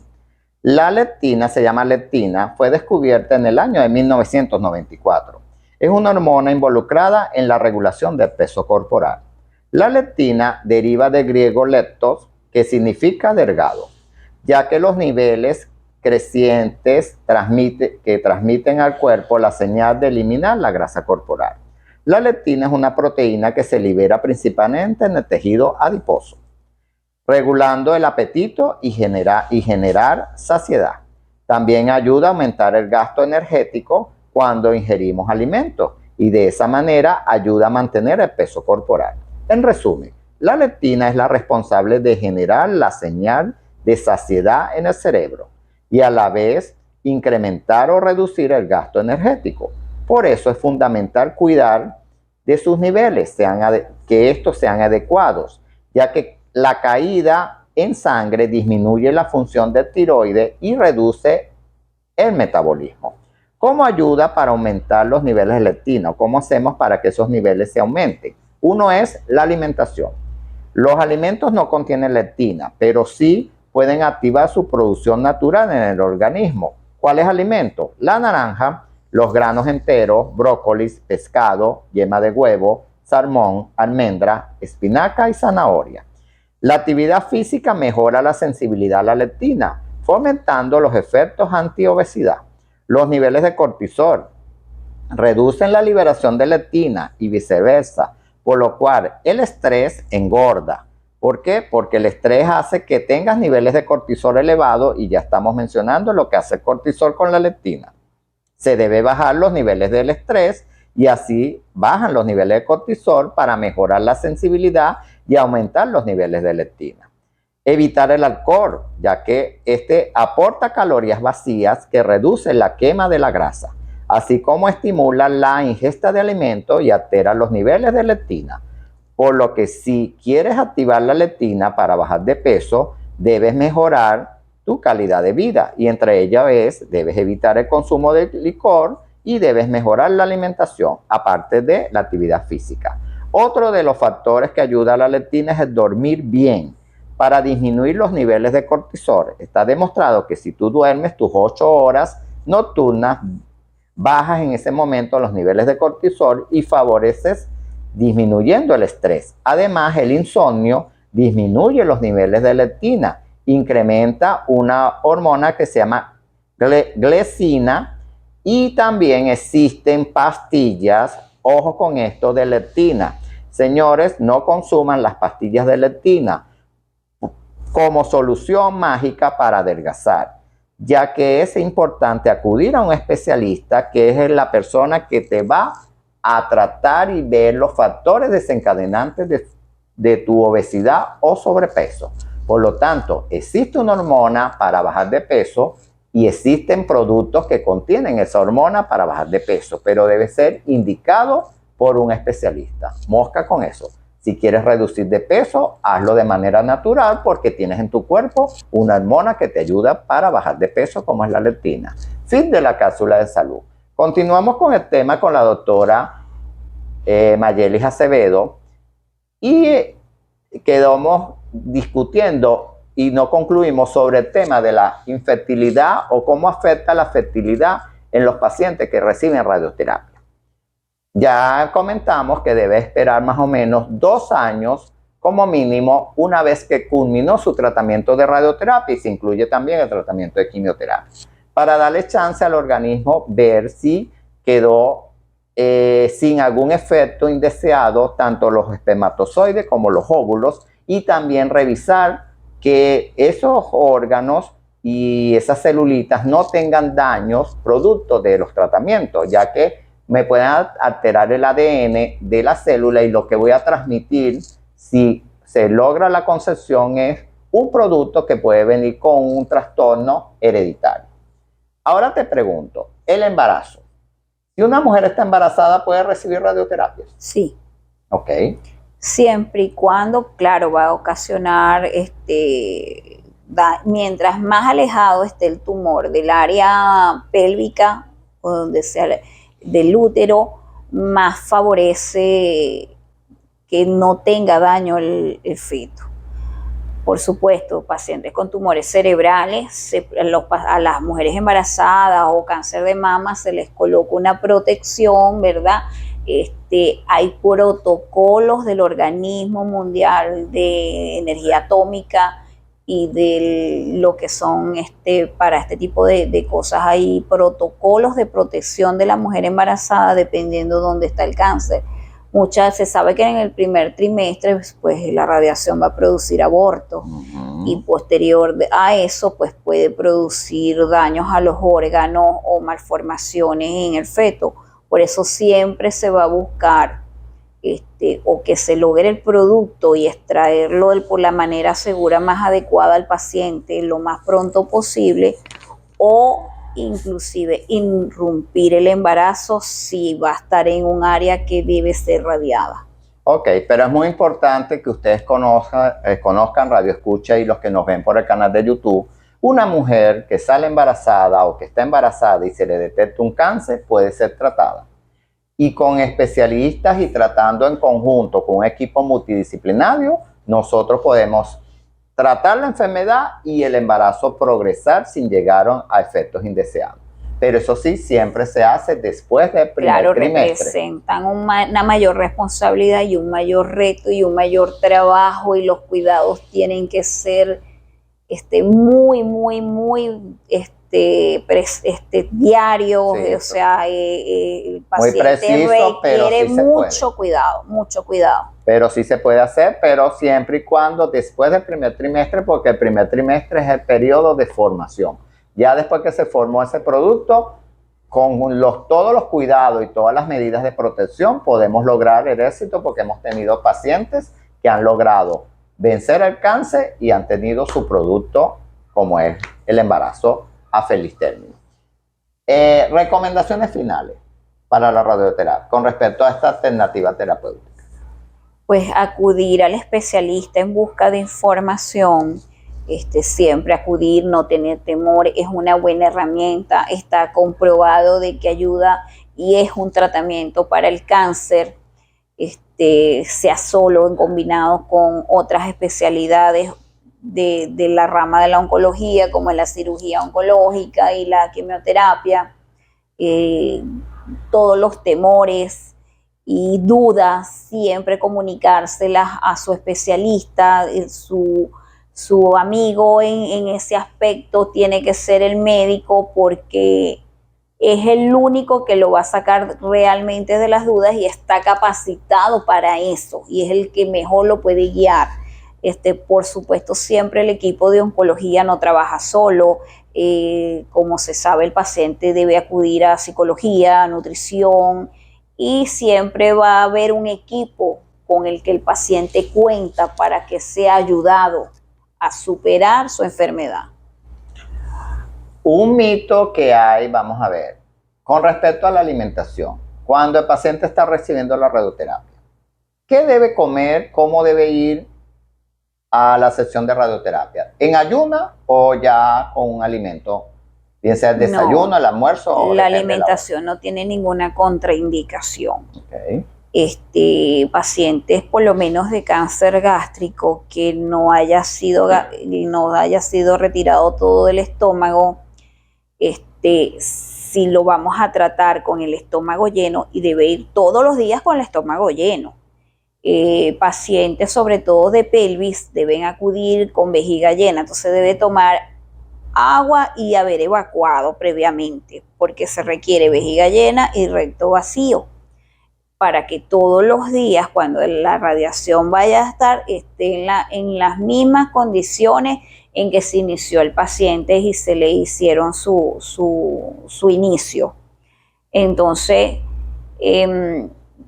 La leptina, se llama leptina, fue descubierta en el año de 1994. Es una hormona involucrada en la regulación del peso corporal. La leptina deriva del griego leptos, que significa delgado, ya que los niveles crecientes que transmiten al cuerpo la señal de eliminar la grasa corporal. La leptina es una proteína que se libera principalmente en el tejido adiposo, regulando el apetito y generar saciedad. También ayuda a aumentar el gasto energético cuando ingerimos alimentos y de esa manera ayuda a mantener el peso corporal. En resumen, la leptina es la responsable de generar la señal de saciedad en el cerebro y a la vez incrementar o reducir el gasto energético. Por eso es fundamental cuidar de sus niveles, que estos sean adecuados, ya que la caída en sangre disminuye la función del tiroides y reduce el metabolismo. ¿Cómo ayuda para aumentar los niveles de leptina? ¿Cómo hacemos para que esos niveles se aumenten? Uno es la alimentación. Los alimentos no contienen leptina, pero sí pueden activar su producción natural en el organismo. ¿Cuáles alimentos? La naranja, los granos enteros, brócolis, pescado, yema de huevo, salmón, almendra, espinaca y zanahoria. La actividad física mejora la sensibilidad a la leptina, fomentando los efectos antiobesidad. Los niveles de cortisol reducen la liberación de leptina y viceversa, por lo cual el estrés engorda. ¿Por qué? Porque el estrés hace que tengas niveles de cortisol elevados y ya estamos mencionando lo que hace el cortisol con la leptina. Se debe bajar los niveles del estrés y así bajan los niveles de cortisol para mejorar la sensibilidad y aumentar los niveles de leptina. Evitar el alcohol, ya que este aporta calorías vacías que reducen la quema de la grasa, así como estimula la ingesta de alimentos y altera los niveles de leptina. Por lo que si quieres activar la leptina para bajar de peso, debes mejorar tu calidad de vida y entre ellas debes evitar el consumo de licor y debes mejorar la alimentación, aparte de la actividad física. Otro de los factores que ayuda a la leptina es el dormir bien para disminuir los niveles de cortisol. Está demostrado que si tú duermes tus 8 horas nocturnas, bajas en ese momento los niveles de cortisol y favoreces disminuyendo el estrés. Además, el insomnio disminuye los niveles de leptina, incrementa una hormona que se llama glecina y también existen pastillas, ojo con esto, de leptina. Señores, no consuman las pastillas de leptina como solución mágica para adelgazar, ya que es importante acudir a un especialista que es la persona que te va a tratar y ver los factores desencadenantes de tu obesidad o sobrepeso. Por lo tanto, existe una hormona para bajar de peso y existen productos que contienen esa hormona para bajar de peso, pero debe ser indicado por un especialista. Mosca con eso. Si quieres reducir de peso, hazlo de manera natural porque tienes en tu cuerpo una hormona que te ayuda para bajar de peso, como es la leptina. Fin de la cápsula de salud. Continuamos con el tema con la doctora Mayelis Acevedo y quedamos discutiendo y no concluimos sobre el tema de la infertilidad o cómo afecta la fertilidad en los pacientes que reciben radioterapia. Ya comentamos que debe esperar más o menos 2 años como mínimo una vez que culminó su tratamiento de radioterapia y se incluye también el tratamiento de quimioterapia, para darle chance al organismo ver si quedó sin algún efecto indeseado tanto los espermatozoides como los óvulos y también revisar que esos órganos y esas celulitas no tengan daños producto de los tratamientos, ya que me pueden alterar el ADN de la célula y lo que voy a transmitir si se logra la concepción es un producto que puede venir con un trastorno hereditario. Ahora te pregunto, el embarazo. Si una mujer está embarazada, ¿puede recibir radioterapia? Sí. Ok. Siempre y cuando, claro, va a ocasionar, mientras más alejado esté el tumor del área pélvica o donde sea del útero, más favorece que no tenga daño el feto. Por supuesto, pacientes con tumores cerebrales, a las mujeres embarazadas o cáncer de mama se les coloca una protección, ¿verdad? Hay protocolos del Organismo Mundial de Energía Atómica y de lo que son para este tipo de cosas. Hay protocolos de protección de la mujer embarazada dependiendo de dónde está el cáncer. Se sabe que en el primer trimestre pues la radiación va a producir abortos y posterior a eso pues puede producir daños a los órganos o malformaciones en el feto. Por eso siempre se va a buscar o que se logre el producto y extraerlo por la manera segura más adecuada al paciente lo más pronto posible, o inclusive interrumpir el embarazo si va a estar en un área que debe ser radiada. Ok, pero es muy importante que ustedes conozcan Radio Escucha y los que nos ven por el canal de YouTube. Una mujer que sale embarazada o que está embarazada y se le detecta un cáncer puede ser tratada. Y con especialistas y tratando en conjunto con un equipo multidisciplinario, nosotros podemos tratar la enfermedad y el embarazo progresar sin llegar a efectos indeseados. Pero eso sí, siempre se hace después del primer trimestre. Representan una mayor responsabilidad y un mayor reto y un mayor trabajo, y los cuidados tienen que ser muy diarios, sí, o sea, el paciente preciso, requiere sí mucho cuidado. Pero sí se puede hacer, pero siempre y cuando después del primer trimestre, porque el primer trimestre es el periodo de formación. Ya después que se formó ese producto, con todos los cuidados y todas las medidas de protección, podemos lograr el éxito, porque hemos tenido pacientes que han logrado vencer el cáncer y han tenido su producto, como es el embarazo, a feliz término. Recomendaciones finales para la radioterapia con respecto a esta alternativa terapéutica. Pues acudir al especialista en busca de información, siempre acudir, no tener temor, es una buena herramienta, está comprobado de que ayuda y es un tratamiento para el cáncer, sea solo en combinado con otras especialidades de la rama de la oncología, como la cirugía oncológica y la quimioterapia. Todos los temores y dudas, siempre comunicárselas a su especialista. Su amigo en ese aspecto tiene que ser el médico, porque es el único que lo va a sacar realmente de las dudas y está capacitado para eso, y es el que mejor lo puede guiar. Por supuesto, siempre el equipo de oncología no trabaja solo. Como se sabe, el paciente debe acudir a psicología, nutrición, y siempre va a haber un equipo con el que el paciente cuenta para que sea ayudado a superar su enfermedad. Un mito que hay, vamos a ver, con respecto a la alimentación. Cuando el paciente está recibiendo la radioterapia, ¿qué debe comer? ¿Cómo debe ir a la sesión de radioterapia? ¿En ayuna o ya con un alimento? Bien sea el desayuno, no, el almuerzo o la alimentación no tiene ninguna contraindicación. Okay. Pacientes por lo menos de cáncer gástrico que no haya sido retirado todo del estómago, si lo vamos a tratar con el estómago lleno, y debe ir todos los días con el estómago lleno. Pacientes sobre todo de pelvis deben acudir con vejiga llena, entonces debe tomar agua y haber evacuado previamente, porque se requiere vejiga llena y recto vacío, para que todos los días, cuando la radiación vaya a estar, esté en las mismas condiciones en que se inició el paciente y se le hicieron su inicio. Entonces,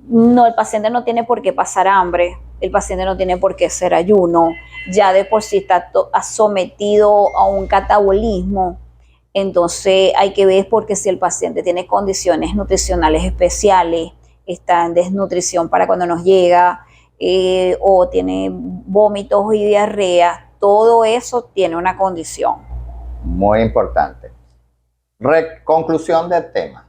no, el paciente no tiene por qué pasar hambre, el paciente no tiene por qué hacer ayuno, ya de por sí está sometido a un catabolismo. Entonces hay que ver, porque si el paciente tiene condiciones nutricionales especiales, está en desnutrición para cuando nos llega, o tiene vómitos y diarrea, todo eso tiene una condición. Muy importante. Conclusión del tema.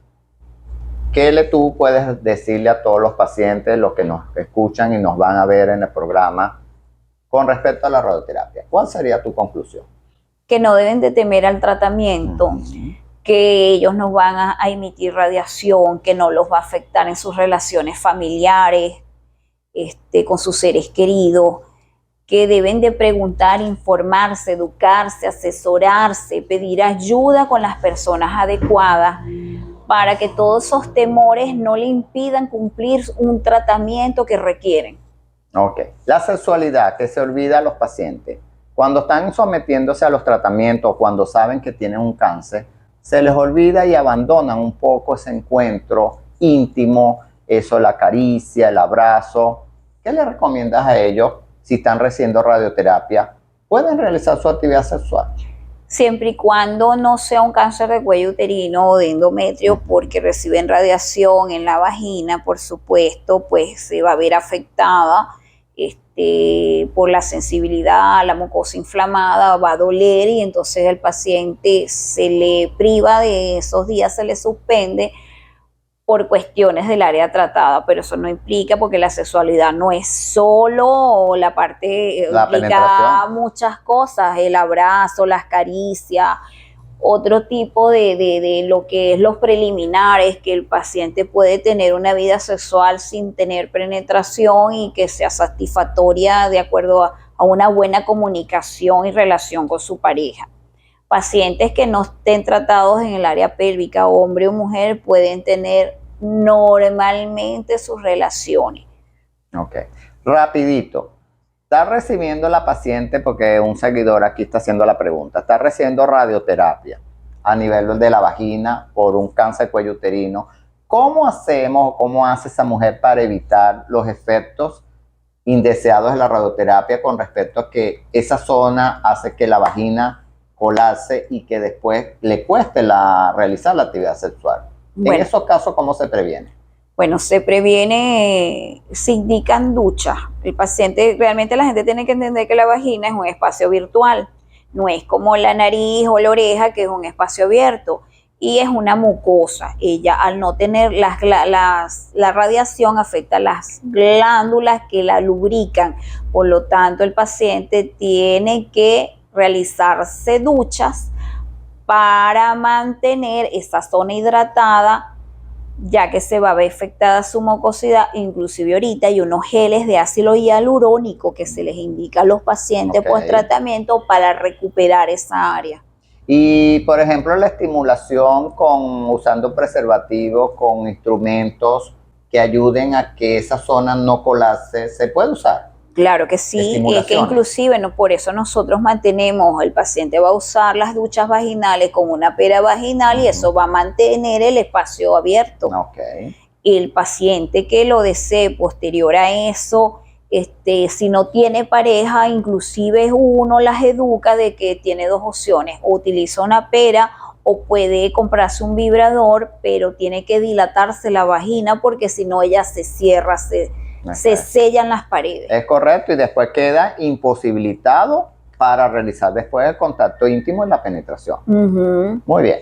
¿Qué tú puedes decirle a todos los pacientes, los que nos escuchan y nos van a ver en el programa, con respecto a la radioterapia. ¿Cuál sería tu conclusión? Que no deben de temer al tratamiento, que ellos no van a emitir radiación, que no los va a afectar en sus relaciones familiares, con sus seres queridos, que deben de preguntar, informarse, educarse, asesorarse, pedir ayuda con las personas adecuadas para que todos esos temores no le impidan cumplir un tratamiento que requieren. Ok. La sexualidad que se olvida a los pacientes. Cuando están sometiéndose a los tratamientos, cuando saben que tienen un cáncer, se les olvida y abandonan un poco ese encuentro íntimo, eso, la caricia, el abrazo. ¿Qué le recomiendas a ellos si están recibiendo radioterapia? ¿Pueden realizar su actividad sexual? Siempre y cuando no sea un cáncer de cuello uterino o de endometrio, porque reciben radiación en la vagina, por supuesto, pues se va a ver afectada por la sensibilidad, la mucosa inflamada, va a doler y entonces el paciente se le priva de esos días, se le suspende por cuestiones del área tratada, pero eso no implica, porque la sexualidad no es solo la parte, implica muchas cosas, el abrazo, las caricias, otro tipo de lo que es los preliminares, que el paciente puede tener una vida sexual sin tener penetración y que sea satisfactoria de acuerdo a una buena comunicación y relación con su pareja. Pacientes que no estén tratados en el área pélvica, hombre o mujer, pueden tener normalmente sus relaciones. Ok, rapidito. Está recibiendo la paciente, porque un seguidor aquí está haciendo la pregunta, está recibiendo radioterapia a nivel de la vagina por un cáncer de cuello uterino. ¿Cómo hacemos o cómo hace esa mujer para evitar los efectos indeseados de la radioterapia con respecto a que esa zona hace que la vagina colapse y que después le cueste realizar la actividad sexual? Bueno, en esos casos, ¿cómo se previene? Bueno, se previene, se indican duchas. El paciente, realmente la gente tiene que entender que la vagina es un espacio virtual, no es como la nariz o la oreja, que es un espacio abierto, y es una mucosa. Ella, al no tener la radiación, afecta a las glándulas que la lubrican. Por lo tanto, el paciente tiene que realizarse duchas para mantener esa zona hidratada, ya que se va a ver afectada su mucosidad. Inclusive ahorita hay unos geles de ácido hialurónico que se les indica a los pacientes post tratamiento para recuperar esa área. Y por ejemplo, la estimulación usando preservativos, con instrumentos que ayuden a que esa zona no colapse, ¿se puede usar? Claro que sí, que inclusive por eso nosotros mantenemos, el paciente va a usar las duchas vaginales con una pera vaginal y eso va a mantener el espacio abierto. El paciente que lo desee posterior a eso, si no tiene pareja, inclusive uno las educa de que tiene dos opciones: o utiliza una pera o puede comprarse un vibrador, pero tiene que dilatarse la vagina porque si no ella se cierra, se sellan las paredes. Es correcto, y después queda imposibilitado para realizar después el contacto íntimo y la penetración. Muy bien.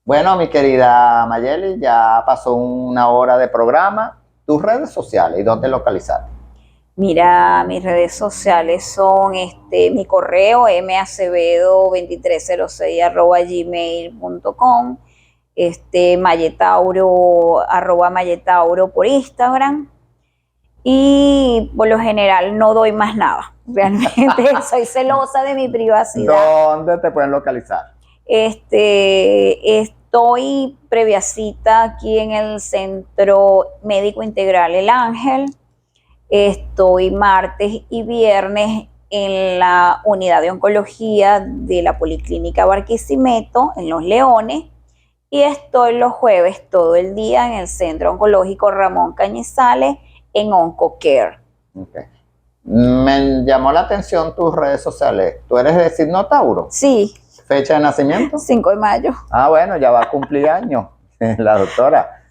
Bueno, mi querida Mayeli, ya pasó una hora de programa. Tus redes sociales, ¿y dónde localizarte? Mira, mis redes sociales son mi correo macevedo2306@gmail.com, @mayetauro por Instagram. Y por lo general no doy más nada. Realmente soy celosa de mi privacidad. ¿Dónde te pueden localizar? Estoy previa cita aquí en el Centro Médico Integral El Ángel. Estoy martes y viernes en la unidad de oncología de la Policlínica Barquisimeto, en Los Leones. Y estoy los jueves todo el día en el Centro Oncológico Ramón Cañizales, en OncoCare. Me llamó la atención tus redes sociales. ¿Tú eres de signo Tauro? Sí. ¿Fecha de nacimiento? 5 de mayo. Ah, bueno, ya va a cumplir años la doctora.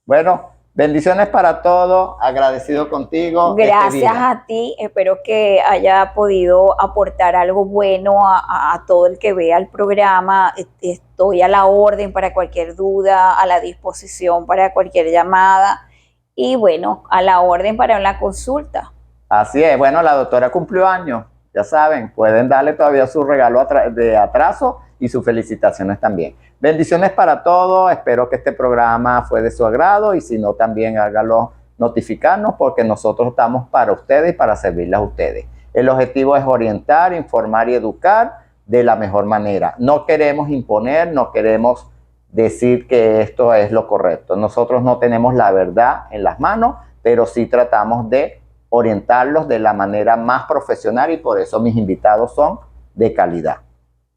Bueno, bendiciones para todos. Agradecido contigo. Gracias a ti. Espero que haya podido aportar algo bueno a todo el que vea el programa. Estoy a la orden para cualquier duda, a la disposición para cualquier llamada. Y bueno, a la orden para una consulta. Así es, bueno, la doctora cumplió años, ya saben, pueden darle todavía su regalo de atraso y sus felicitaciones también. Bendiciones para todos, espero que este programa fue de su agrado y si no también hágalo notificarnos porque nosotros estamos para ustedes y para servirles a ustedes. El objetivo es orientar, informar y educar de la mejor manera. No queremos imponer, no queremos decir que esto es lo correcto. Nosotros no tenemos la verdad en las manos, pero sí tratamos de orientarlos de la manera más profesional y por eso mis invitados son de calidad.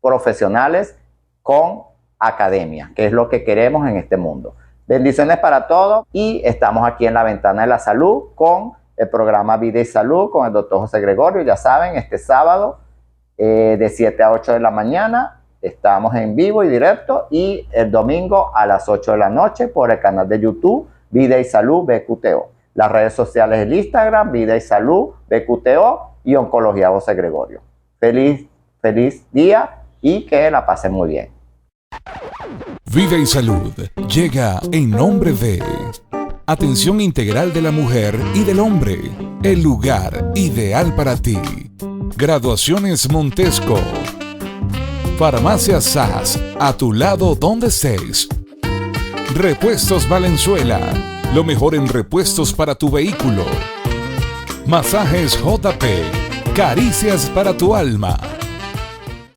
Profesionales con academia, que es lo que queremos en este mundo. Bendiciones para todos y estamos aquí en la Ventana de la Salud con el programa Vida y Salud con el doctor José Gregorio. Ya saben, este sábado de 7 a 8 de la mañana estamos en vivo y directo y el domingo a las 8 de la noche por el canal de YouTube Vida y Salud BQTO. Las redes sociales del Instagram, Vida y Salud, BQTO y Oncología José Gregorio. Feliz día y que la pasen muy bien. Vida y Salud llega en nombre de Atención Integral de la Mujer y del Hombre, el lugar ideal para ti. Graduaciones Montesco. Farmacia SAS, a tu lado donde estés. Repuestos Valenzuela, lo mejor en repuestos para tu vehículo. Masajes JP, caricias para tu alma.